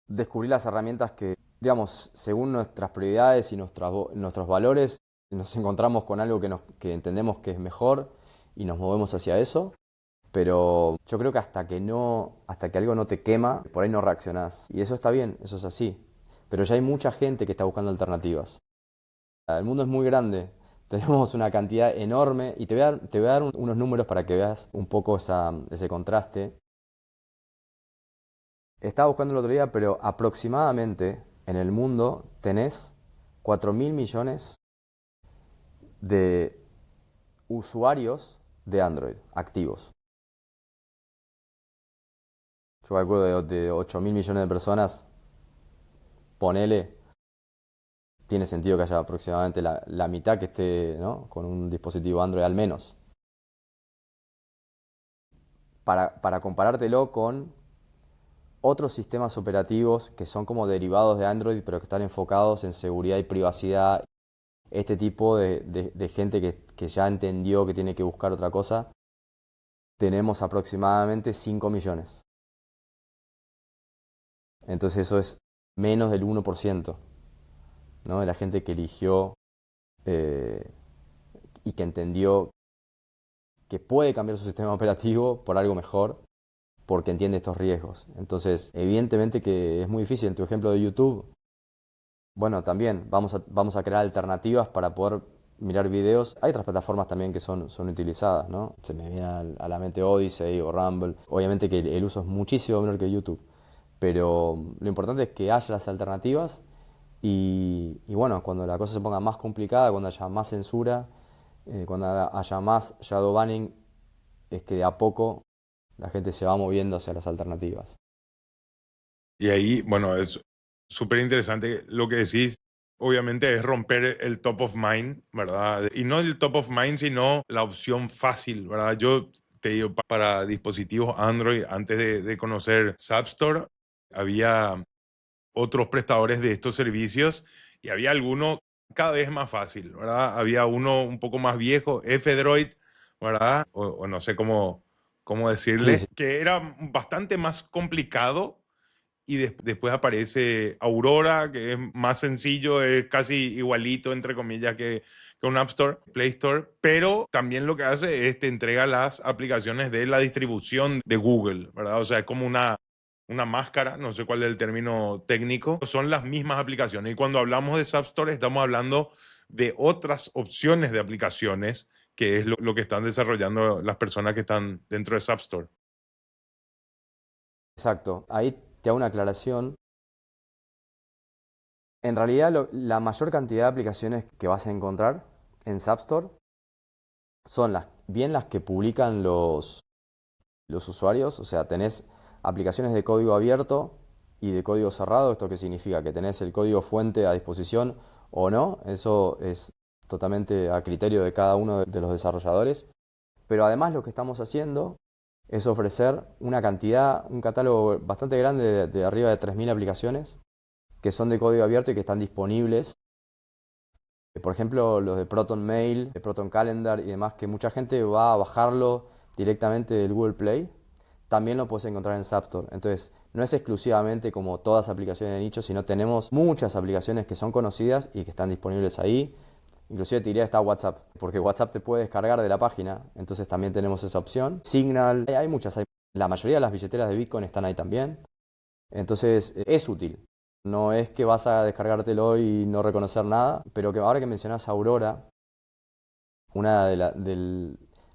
descubrir las herramientas que, digamos, según nuestras prioridades y nuestros valores, nos encontramos con algo que entendemos que es mejor y nos movemos hacia eso. Pero yo creo que hasta que algo no te quema, por ahí no reaccionás. Y eso está bien, eso es así. Pero ya hay mucha gente que está buscando alternativas. El mundo es muy grande, tenemos una cantidad enorme y te voy a dar unos números para que veas un poco ese contraste. Estaba buscando el otro día, pero aproximadamente en el mundo tenés 4.000 millones de usuarios de Android activos. Yo calculo de 8.000 millones de personas, ponele, tiene sentido que haya aproximadamente la mitad que esté, ¿no?, con un dispositivo Android al menos. Para comparártelo con otros sistemas operativos que son como derivados de Android, pero que están enfocados en seguridad y privacidad, este tipo de gente que ya entendió que tiene que buscar otra cosa, tenemos aproximadamente 5 millones. Entonces eso es menos del 1%, ¿no?, de la gente que eligió eh, y que entendió que puede cambiar su sistema operativo por algo mejor porque entiende estos riesgos. Entonces, evidentemente que es muy difícil. En tu ejemplo de YouTube, bueno, también vamos a crear alternativas para poder mirar videos. Hay otras plataformas también que son utilizadas, ¿no? Se me viene a la mente Odyssey o Rumble. Obviamente que el uso es muchísimo menor que YouTube, pero lo importante es que haya las alternativas y bueno, cuando la cosa se ponga más complicada, cuando haya más censura, cuando haya más shadow banning, es que de a poco la gente se va moviendo hacia las alternativas. Y ahí, bueno, es súper interesante lo que decís. Obviamente es romper el top of mind, ¿verdad? Y no el top of mind, sino la opción fácil, ¿verdad? Yo te digo, para dispositivos Android, antes de conocer Zapstore, había otros prestadores de estos servicios y había alguno cada vez más fácil, ¿verdad? Había uno un poco más viejo, F-Droid, ¿verdad? O no sé cómo Sí, decirle, sí. que era bastante más complicado y después aparece Aurora, que es más sencillo, es casi igualito, entre comillas, que un App Store, Play Store, pero también lo que hace es te entrega las aplicaciones de la distribución de Google, ¿verdad? O sea, es como una máscara, no sé cuál es el término técnico, son las mismas aplicaciones. Y cuando hablamos de App Store, estamos hablando de otras opciones de aplicaciones, que es lo que están desarrollando las personas que están dentro de App Store. Exacto. Ahí te hago una aclaración. En realidad, la mayor cantidad de aplicaciones que vas a encontrar en App Store son bien las que publican los usuarios. O sea, tenés aplicaciones de código abierto y de código cerrado. ¿Esto qué significa? Que tenés el código fuente a disposición o no. Eso es totalmente a criterio de cada uno de los desarrolladores. Pero además lo que estamos haciendo es ofrecer un catálogo bastante grande de arriba de 3.000 aplicaciones que son de código abierto y que están disponibles. Por ejemplo, los de Proton Mail, de Proton Calendar y demás, que mucha gente va a bajarlo directamente del Google Play, también lo puedes encontrar en App Store. Entonces, no es exclusivamente como todas aplicaciones de nicho, sino tenemos muchas aplicaciones que son conocidas y que están disponibles ahí. Inclusive te diría que está WhatsApp, porque WhatsApp te puede descargar de la página, entonces también tenemos esa opción. Signal, hay muchas, la mayoría de las billeteras de Bitcoin están ahí también. Entonces, es útil. No es que vas a descargártelo y no reconocer nada, pero que ahora que mencionas Aurora,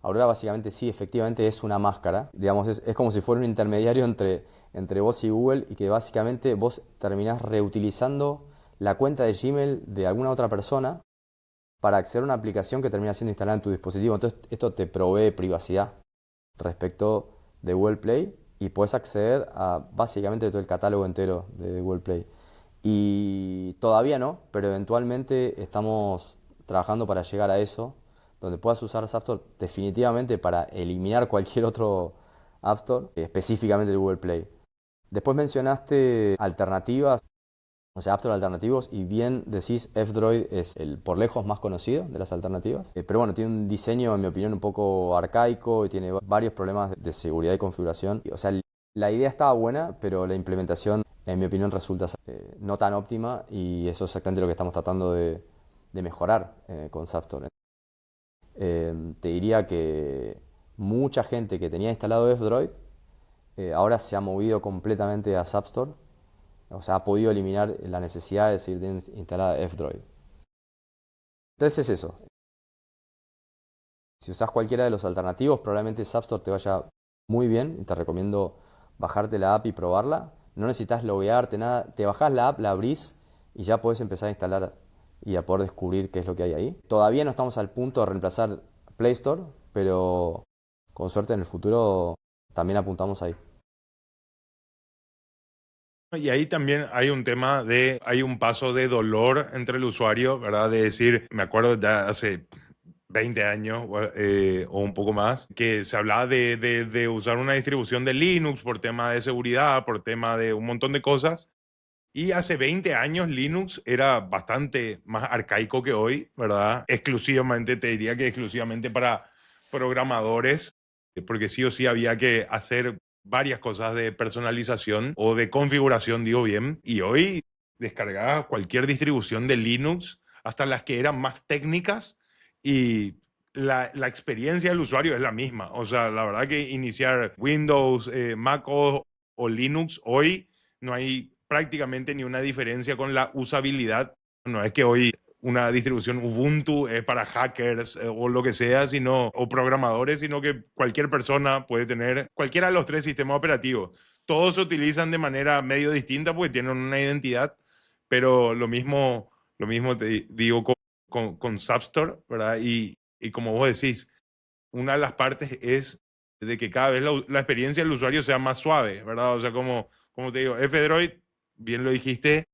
Aurora básicamente sí, efectivamente es una máscara. Digamos, es como si fuera un intermediario entre vos y Google y que básicamente vos terminás reutilizando la cuenta de Gmail de alguna otra persona para acceder a una aplicación que termina siendo instalada en tu dispositivo. Entonces, esto te provee privacidad respecto de Google Play y puedes acceder a básicamente todo el catálogo entero de Google Play. Y todavía no, pero eventualmente estamos trabajando para llegar a eso, donde puedas usar App Store definitivamente para eliminar cualquier otro App Store, específicamente el Google Play. Después mencionaste alternativas, o sea, App Store alternativos, y bien decís, F-Droid es el por lejos más conocido de las alternativas. Pero bueno, tiene un diseño, en mi opinión, un poco arcaico y tiene varios problemas de seguridad y configuración. O sea, la idea estaba buena, pero la implementación, en mi opinión, resulta no tan óptima y eso es exactamente lo que estamos tratando de mejorar con App Store. Te diría que mucha gente que tenía instalado F-Droid ahora se ha movido completamente a App Store. O sea, ha podido eliminar la necesidad de seguir teniendo instalada F-Droid. Entonces es eso. Si usas cualquiera de los alternativos, probablemente App Store te vaya muy bien y te recomiendo bajarte la app y probarla. No necesitas loguearte, nada. Te bajás la app, la abrís y ya podés empezar a instalar y a poder descubrir qué es lo que hay ahí. Todavía no estamos al punto de reemplazar Play Store, pero con suerte en el futuro también apuntamos ahí. Y ahí también hay un tema hay un paso de dolor entre el usuario, ¿verdad? De decir, me acuerdo ya hace 20 años o un poco más, que se hablaba de usar una distribución de Linux por tema de seguridad, por tema de un montón de cosas. Y hace 20 años Linux era bastante más arcaico que hoy, ¿verdad? Exclusivamente, te diría que exclusivamente para programadores, porque sí o sí había que hacer varias cosas de personalización o de configuración, digo bien. Y hoy descargaba cualquier distribución de Linux, hasta las que eran más técnicas, y la experiencia del usuario es la misma. O sea, la verdad que iniciar Windows, Mac o Linux hoy no hay prácticamente ni una diferencia con la usabilidad. No es que hoy una distribución Ubuntu es para hackers o lo que sea, o programadores, sino que cualquier persona puede tener cualquiera de los tres sistemas operativos. Todos se utilizan de manera medio distinta porque tienen una identidad, pero lo mismo te digo con App Store, ¿verdad? Y como vos decís, una de las partes es de que cada vez la experiencia del usuario sea más suave, ¿verdad? O sea, como te digo, F-Droid, bien lo dijiste,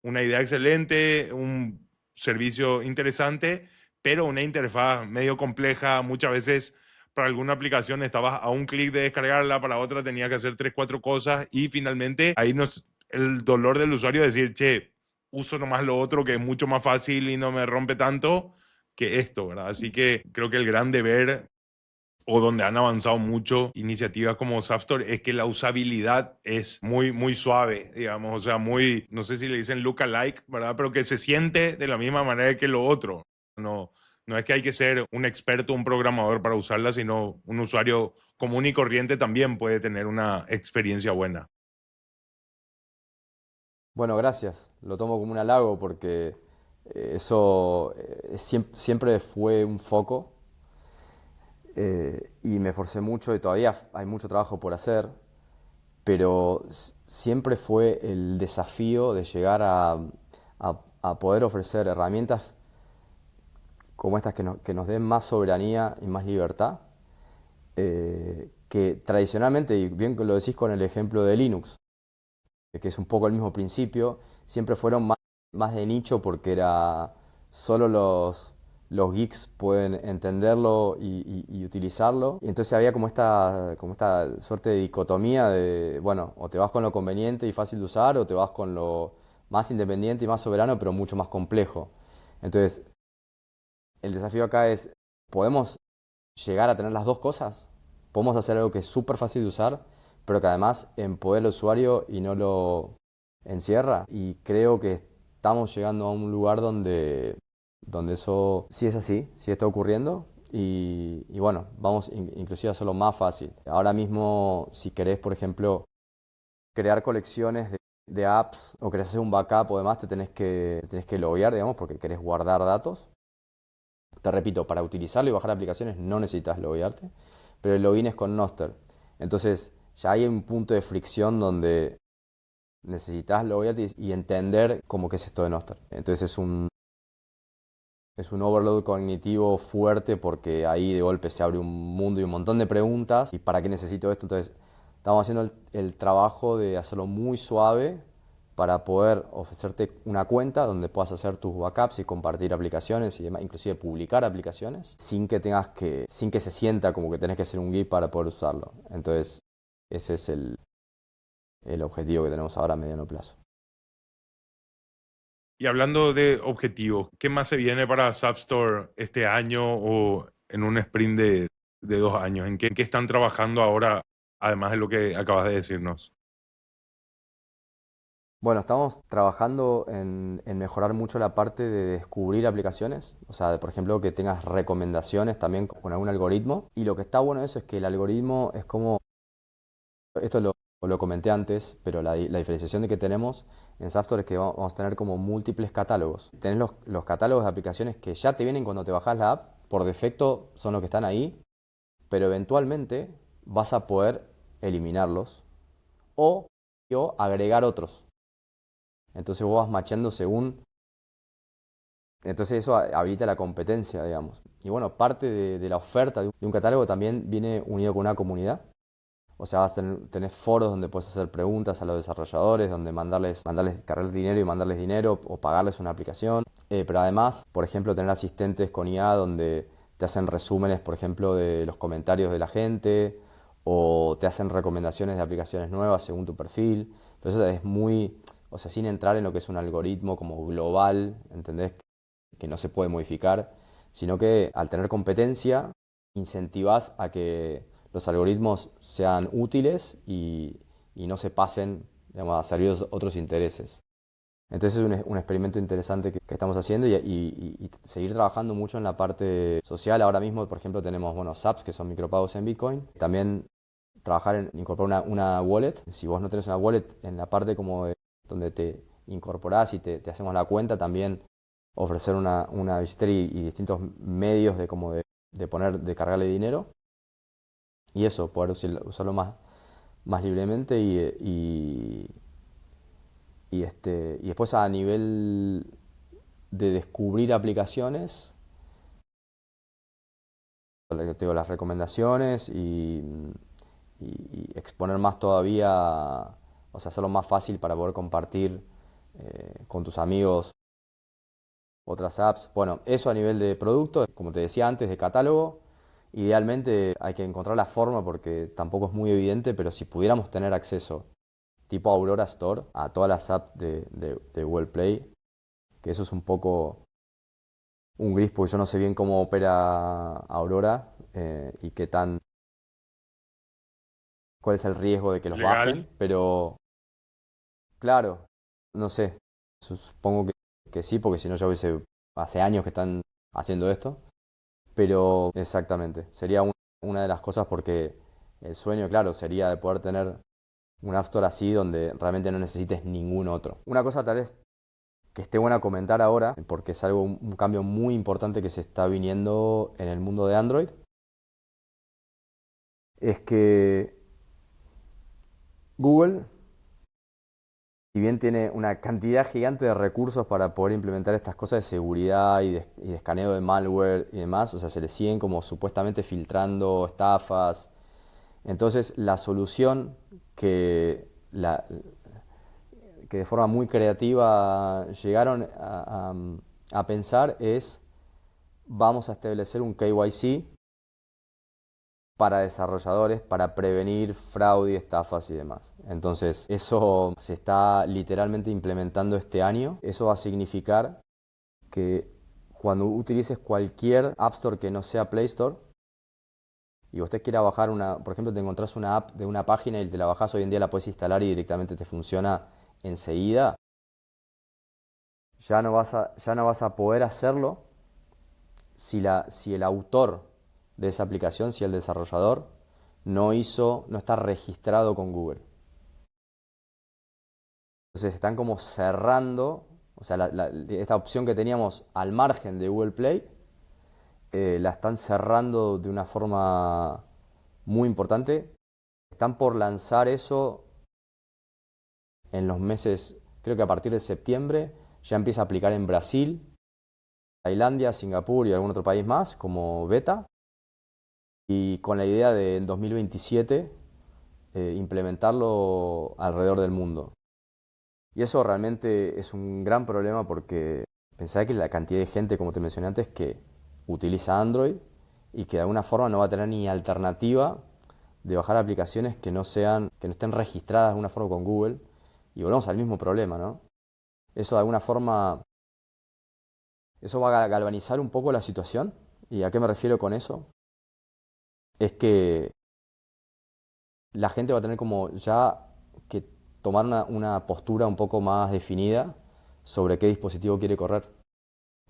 una idea excelente, un servicio interesante, pero una interfaz medio compleja. Muchas veces para alguna aplicación estabas a un clic de descargarla, para otra tenía que hacer tres, cuatro cosas y finalmente ahí el dolor del usuario es decir, che, uso nomás lo otro que es mucho más fácil y no me rompe tanto que esto, ¿verdad? Así que creo que el gran deber o donde han avanzado mucho iniciativas como Sapstore es que la usabilidad es muy, muy suave, digamos, o sea, muy, no sé si le dicen look-alike, ¿verdad? Pero que se siente de la misma manera que lo otro. No, no es que hay que ser un experto, un programador para usarla, sino un usuario común y corriente también puede tener una experiencia buena. Bueno, gracias. Lo tomo como un halago porque eso siempre fue un foco y me esforcé mucho y todavía hay mucho trabajo por hacer, pero siempre fue el desafío de llegar a poder ofrecer herramientas como estas que nos den más soberanía y más libertad, que tradicionalmente, y bien que lo decís con el ejemplo de Linux, que es un poco el mismo principio, siempre fueron más de nicho porque era solo los geeks pueden entenderlo y utilizarlo. Y entonces había como esta suerte de dicotomía de, bueno, o te vas con lo conveniente y fácil de usar, o te vas con lo más independiente y más soberano, pero mucho más complejo. Entonces, el desafío acá es, ¿podemos llegar a tener las dos cosas? ¿Podemos hacer algo que es súper fácil de usar, pero que además empodera al usuario y no lo encierra? Y creo que estamos llegando a un lugar donde eso sí es así, sí está ocurriendo. Y bueno, vamos inclusive a hacerlo más fácil. Ahora mismo, si querés, por ejemplo, crear colecciones de apps o querés hacer un backup o demás, tenés que loguear, digamos, porque querés guardar datos. Te repito, para utilizarlo y bajar aplicaciones no necesitas loguearte, pero el login es con Noster. Entonces ya hay un punto de fricción donde necesitas loguearte y entender cómo que es esto de Noster. Entonces es un overload cognitivo fuerte porque ahí de golpe se abre un mundo y un montón de preguntas. ¿Y para qué necesito esto? Entonces estamos haciendo el trabajo de hacerlo muy suave para poder ofrecerte una cuenta donde puedas hacer tus backups y compartir aplicaciones y demás, inclusive publicar aplicaciones, sin que se sienta como que tenés que ser un geek para poder usarlo. Entonces, ese es el objetivo que tenemos ahora a mediano plazo. Y hablando de objetivos, ¿qué más se viene para Sapstore este año o en un sprint de 2 años? En qué están trabajando ahora, además de lo que acabas de decirnos? Bueno, estamos trabajando en mejorar mucho la parte de descubrir aplicaciones, o sea, por ejemplo, que tengas recomendaciones también con algún algoritmo. Y lo que está bueno de eso es que el algoritmo es como, esto lo comenté antes, pero la diferenciación de que tenemos en Sapstore es que vamos a tener como múltiples catálogos. Tenés los catálogos de aplicaciones que ya te vienen cuando te bajas la app, por defecto son los que están ahí, pero eventualmente vas a poder eliminarlos o, o agregar otros. Entonces vos vas matchando según. Entonces eso habilita la competencia, digamos. Y bueno, parte de la oferta de un catálogo también viene unido con una comunidad. O sea, tenés foros donde puedes hacer preguntas a los desarrolladores, donde cargarles dinero y mandarles dinero o pagarles una aplicación. Pero además, por ejemplo, tener asistentes con IA donde te hacen resúmenes, por ejemplo, de los comentarios de la gente o te hacen recomendaciones de aplicaciones nuevas según tu perfil. Pero eso es muy, o sea, sin entrar en lo que es un algoritmo como global, ¿entendés? Que no se puede modificar, sino que al tener competencia incentivas a que los algoritmos sean útiles y no se pasen, digamos, a servir otros intereses. Entonces es un experimento interesante que estamos haciendo y seguir trabajando mucho en la parte social. Ahora mismo, por ejemplo, tenemos bueno, SAPs, que son micropagos en Bitcoin. También trabajar en incorporar una wallet. Si vos no tenés una wallet, en la parte como donde te incorporás y te hacemos la cuenta, también ofrecer una billetera y distintos medios de cargarle dinero. Y eso, poder usarlo más libremente y después a nivel de descubrir aplicaciones, te digo, las recomendaciones y exponer más todavía, o sea, hacerlo más fácil para poder compartir con tus amigos otras apps. Bueno, eso a nivel de producto, como te decía antes, de catálogo. Idealmente hay que encontrar la forma porque tampoco es muy evidente, pero si pudiéramos tener acceso tipo Aurora Store a todas las apps de Google Play, que eso es un poco un gris porque yo no sé bien cómo opera Aurora, y cuál es el riesgo de que los Legal. bajen, pero claro, no sé, supongo que sí, porque si no ya hace años que están haciendo esto, pero exactamente, sería una de las cosas porque el sueño, claro, sería de poder tener un App Store así donde realmente no necesites ningún otro. Una cosa tal vez que esté buena comentar ahora, porque es un cambio muy importante que se está viniendo en el mundo de Android, es que Google, si bien tiene una cantidad gigante de recursos para poder implementar estas cosas de seguridad y de escaneo de malware y demás, o sea, se le siguen como supuestamente filtrando estafas. Entonces, la solución que de forma muy creativa llegaron a pensar es: vamos a establecer un KYC para desarrolladores para prevenir fraude, estafas y demás. Entonces, eso se está literalmente implementando este año. Eso va a significar que cuando utilices cualquier App Store que no sea Play Store y usted quiera bajar por ejemplo, te encontrás una app de una página y te la bajás hoy en día, la puedes instalar y directamente te funciona enseguida, ya no vas a poder hacerlo si el autor de esa aplicación, si el desarrollador no está registrado con Google. Entonces están como cerrando, o sea, esta opción que teníamos al margen de Google Play, la están cerrando de una forma muy importante. Están por lanzar eso en los meses, creo que a partir de septiembre, ya empieza a aplicar en Brasil, Tailandia, Singapur y algún otro país más como beta. Y con la idea de en 2027 implementarlo alrededor del mundo. Y eso realmente es un gran problema porque pensá que la cantidad de gente, como te mencioné antes, que utiliza Android y que de alguna forma no va a tener ni alternativa de bajar aplicaciones que no estén registradas de alguna forma con Google. Y volvemos al mismo problema, ¿no? Eso de alguna forma, eso va a galvanizar un poco la situación. ¿Y a qué me refiero con eso? Es que la gente va a tener como ya que tomar una postura un poco más definida sobre qué dispositivo quiere correr.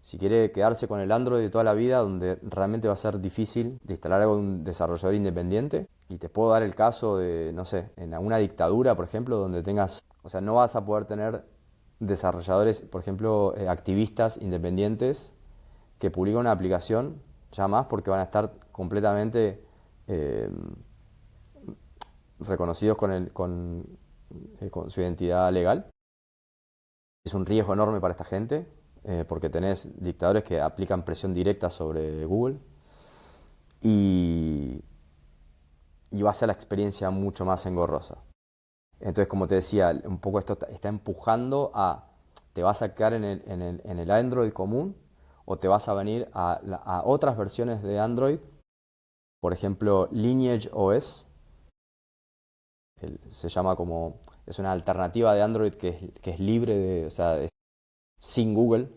Si quiere quedarse con el Android de toda la vida, donde realmente va a ser difícil de instalar algo de un desarrollador independiente, y te puedo dar el caso de, no sé, en alguna dictadura, por ejemplo, donde o sea, no vas a poder tener desarrolladores, por ejemplo, activistas independientes que publican una aplicación ya más porque van a estar completamente eh, reconocidos con su identidad legal. Es un riesgo enorme para esta gente, porque tenés dictadores que aplican presión directa sobre Google y, y va a ser la experiencia mucho más engorrosa. Entonces, como te decía, un poco esto está empujando te vas a quedar en el Android común o te vas a venir a otras versiones de Android, por ejemplo, Lineage OS, se llama como, es una alternativa de Android que es libre o sea, es sin Google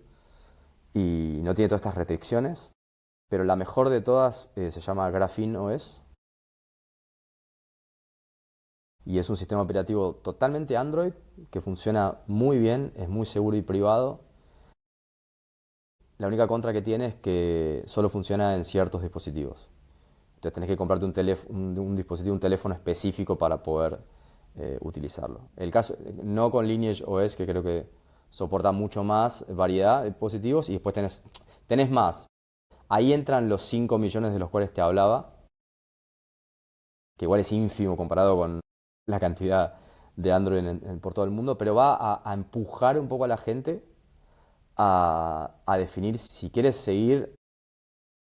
y no tiene todas estas restricciones, pero la mejor de todas se llama Graphene OS y es un sistema operativo totalmente Android que funciona muy bien, es muy seguro y privado. La única contra que tiene es que solo funciona en ciertos dispositivos. Entonces tenés que comprarte un dispositivo, un teléfono específico para poder utilizarlo. El caso, no con Lineage OS, que creo que soporta mucho más variedad de dispositivos, y después tenés más. Ahí entran los 5 millones de los cuales te hablaba, que igual es ínfimo comparado con la cantidad de Android por todo el mundo, pero va a empujar un poco a la gente a definir si quieres seguir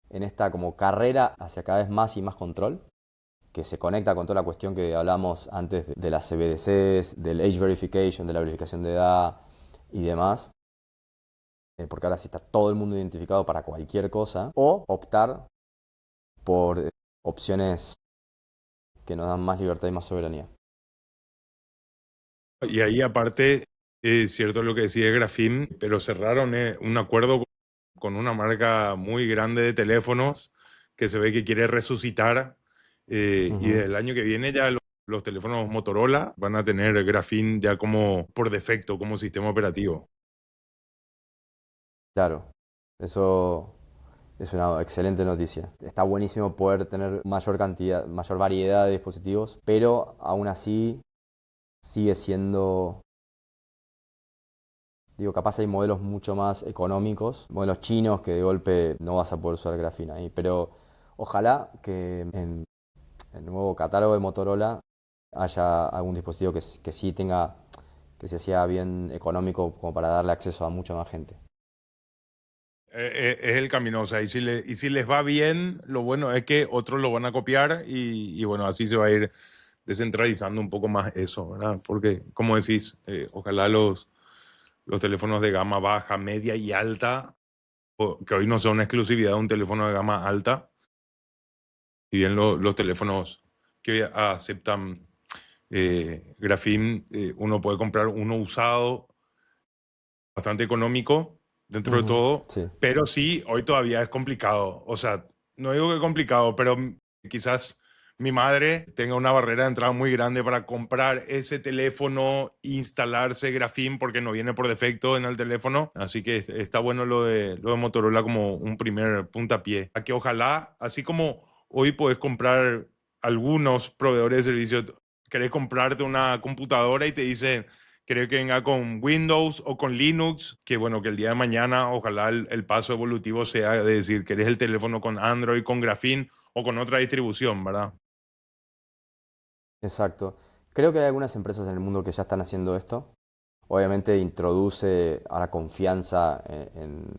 en esta como carrera hacia cada vez más y más control, que se conecta con toda la cuestión que hablamos antes de las CBDCs, del age verification, de la verificación de edad y demás, porque ahora sí está todo el mundo identificado para cualquier cosa, o optar por opciones que nos dan más libertad y más soberanía. Y ahí aparte, es cierto lo que decía Grafin, pero cerraron un acuerdo con una marca muy grande de teléfonos que se ve que quiere resucitar. Y desde el año que viene ya los teléfonos Motorola van a tener Graphene ya como por defecto, como sistema operativo. Claro, eso es una excelente noticia. Está buenísimo poder tener mayor cantidad, mayor variedad de dispositivos, pero aún así sigue siendo, digo, capaz hay modelos mucho más económicos, modelos chinos que de golpe no vas a poder usar grafina ahí, pero ojalá que en el nuevo catálogo de Motorola haya algún dispositivo que sí tenga, que se sea bien económico como para darle acceso a mucha más gente. Es el camino, o sea, y si les va bien, lo bueno es que otros lo van a copiar y bueno, así se va a ir descentralizando un poco más eso, ¿verdad? Porque, como decís, ojalá los teléfonos de gama baja, media y alta, que hoy no son exclusividad de un teléfono de gama alta, si bien los teléfonos que hoy aceptan Graphene, uno puede comprar uno usado bastante económico dentro de Ujú, todo, sí. pero sí, hoy todavía es complicado. O sea, no digo que es complicado, pero quizás mi madre tenga una barrera de entrada muy grande para comprar ese teléfono, instalarse Graphene porque no viene por defecto en el teléfono. Así que está bueno lo de Motorola como un primer puntapié. A que ojalá, así como hoy puedes comprar algunos proveedores de servicios, querés comprarte una computadora y te dicen creo que venga con Windows o con Linux, que bueno, que el día de mañana ojalá el paso evolutivo sea de decir que eres el teléfono con Android, con Graphene o con otra distribución, ¿verdad? Exacto. Creo que hay algunas empresas en el mundo que ya están haciendo esto. Obviamente introduce a la confianza en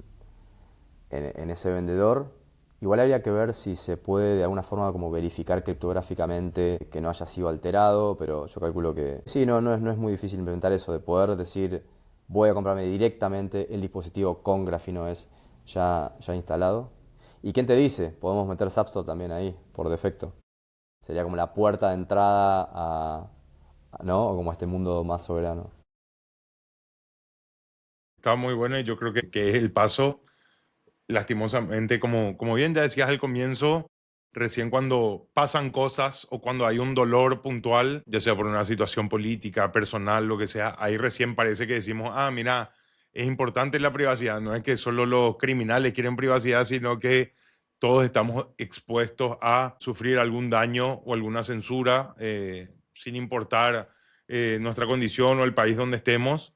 ese vendedor. Igual habría que ver si se puede de alguna forma como verificar criptográficamente que no haya sido alterado, pero yo calculo que sí, no es muy difícil implementar eso, de poder decir voy a comprarme directamente el dispositivo con Grafino OS ya instalado. ¿Y quién te dice? Podemos meter Sapstop también ahí, por defecto. Sería como la puerta de entrada ¿no? O como a este mundo más soberano. Está muy bueno y yo creo que es el paso, lastimosamente, como bien ya decías al comienzo, recién cuando pasan cosas o cuando hay un dolor puntual, ya sea por una situación política, personal, lo que sea, ahí recién parece que decimos, ah, mira, es importante la privacidad. No es que solo los criminales quieren privacidad, sino que todos estamos expuestos a sufrir algún daño o alguna censura, sin importar nuestra condición o el país donde estemos.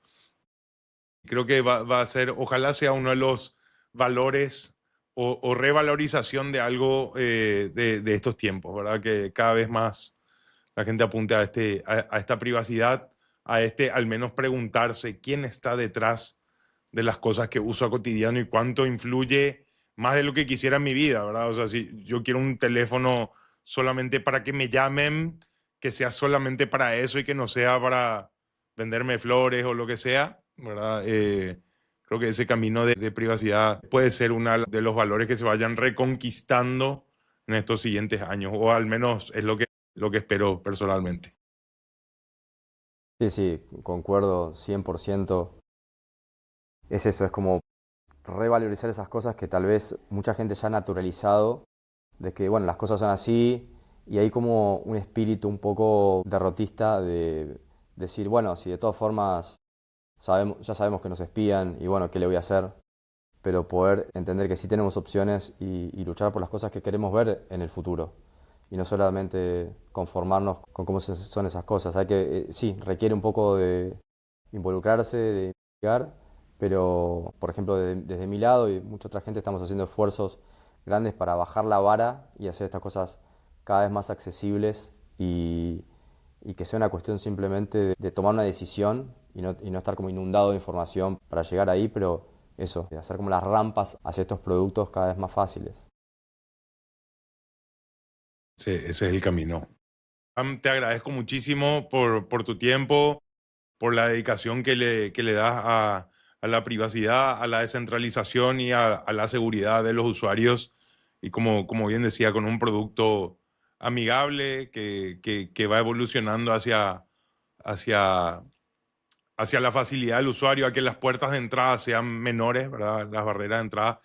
Creo que va a ser, ojalá sea uno de los valores o revalorización de algo de estos tiempos, ¿verdad? Que cada vez más la gente apunte a esta privacidad, a al menos preguntarse quién está detrás de las cosas que uso a cotidiano y cuánto influye más de lo que quisiera en mi vida, ¿verdad? O sea, si yo quiero un teléfono solamente para que me llamen, que sea solamente para eso y que no sea para venderme flores o lo que sea, ¿verdad? Creo que ese camino de privacidad puede ser uno de los valores que se vayan reconquistando en estos siguientes años, o al menos es lo que espero personalmente. Sí, sí, concuerdo 100%. Es eso, es como revalorizar esas cosas que tal vez mucha gente ya ha naturalizado, de que, bueno, las cosas son así, y hay como un espíritu un poco derrotista de decir, bueno, si de todas formas ya sabemos que nos espían, y bueno, ¿qué le voy a hacer? Pero poder entender que sí tenemos opciones y luchar por las cosas que queremos ver en el futuro. Y no solamente conformarnos con cómo son esas cosas. Hay que, sí, requiere un poco de involucrarse, de investigar, pero por ejemplo desde mi lado y mucha otra gente estamos haciendo esfuerzos grandes para bajar la vara y hacer estas cosas cada vez más accesibles y que sea una cuestión simplemente de tomar una decisión y no estar como inundado de información para llegar ahí, pero eso, de hacer como las rampas hacia estos productos cada vez más fáciles. Sí, ese es el camino. Te agradezco muchísimo por tu tiempo, por la dedicación que le das a la privacidad, a la descentralización y a la seguridad de los usuarios. Y como bien decía, con un producto amigable que va evolucionando hacia, hacia la facilidad del usuario, a que las puertas de entrada sean menores, ¿verdad? Las barreras de entrada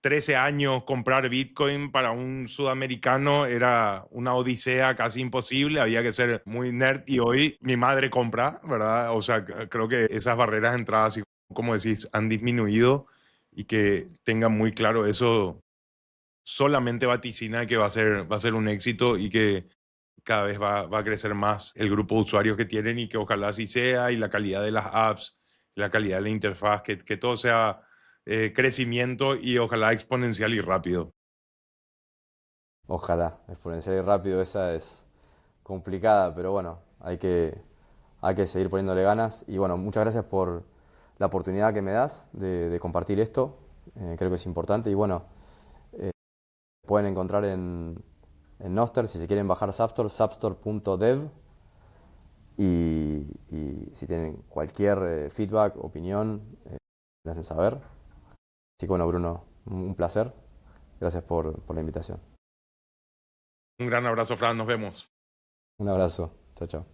13 años comprar Bitcoin para un sudamericano era una odisea casi imposible, había que ser muy nerd y hoy mi madre compra, ¿verdad? O sea, creo que esas barreras de entrada, así como decís, han disminuido y que tengan muy claro eso solamente vaticina que va a ser un éxito y que cada vez va a crecer más el grupo de usuarios que tienen y que ojalá así sea y la calidad de las apps, la calidad de la interfaz, que todo sea crecimiento y ojalá exponencial y rápido. Ojalá, exponencial y rápido, esa es complicada, pero bueno, hay que seguir poniéndole ganas. Y bueno, muchas gracias por la oportunidad que me das de compartir esto. Creo que es importante. Y bueno, pueden encontrar en Noster, si se quieren bajar Sapstore, sapstore.dev. Y si tienen cualquier feedback, opinión, me hacen saber. Así que bueno, Bruno, un placer. Gracias por la invitación. Un gran abrazo, Fran, nos vemos. Un abrazo. Chao, chao.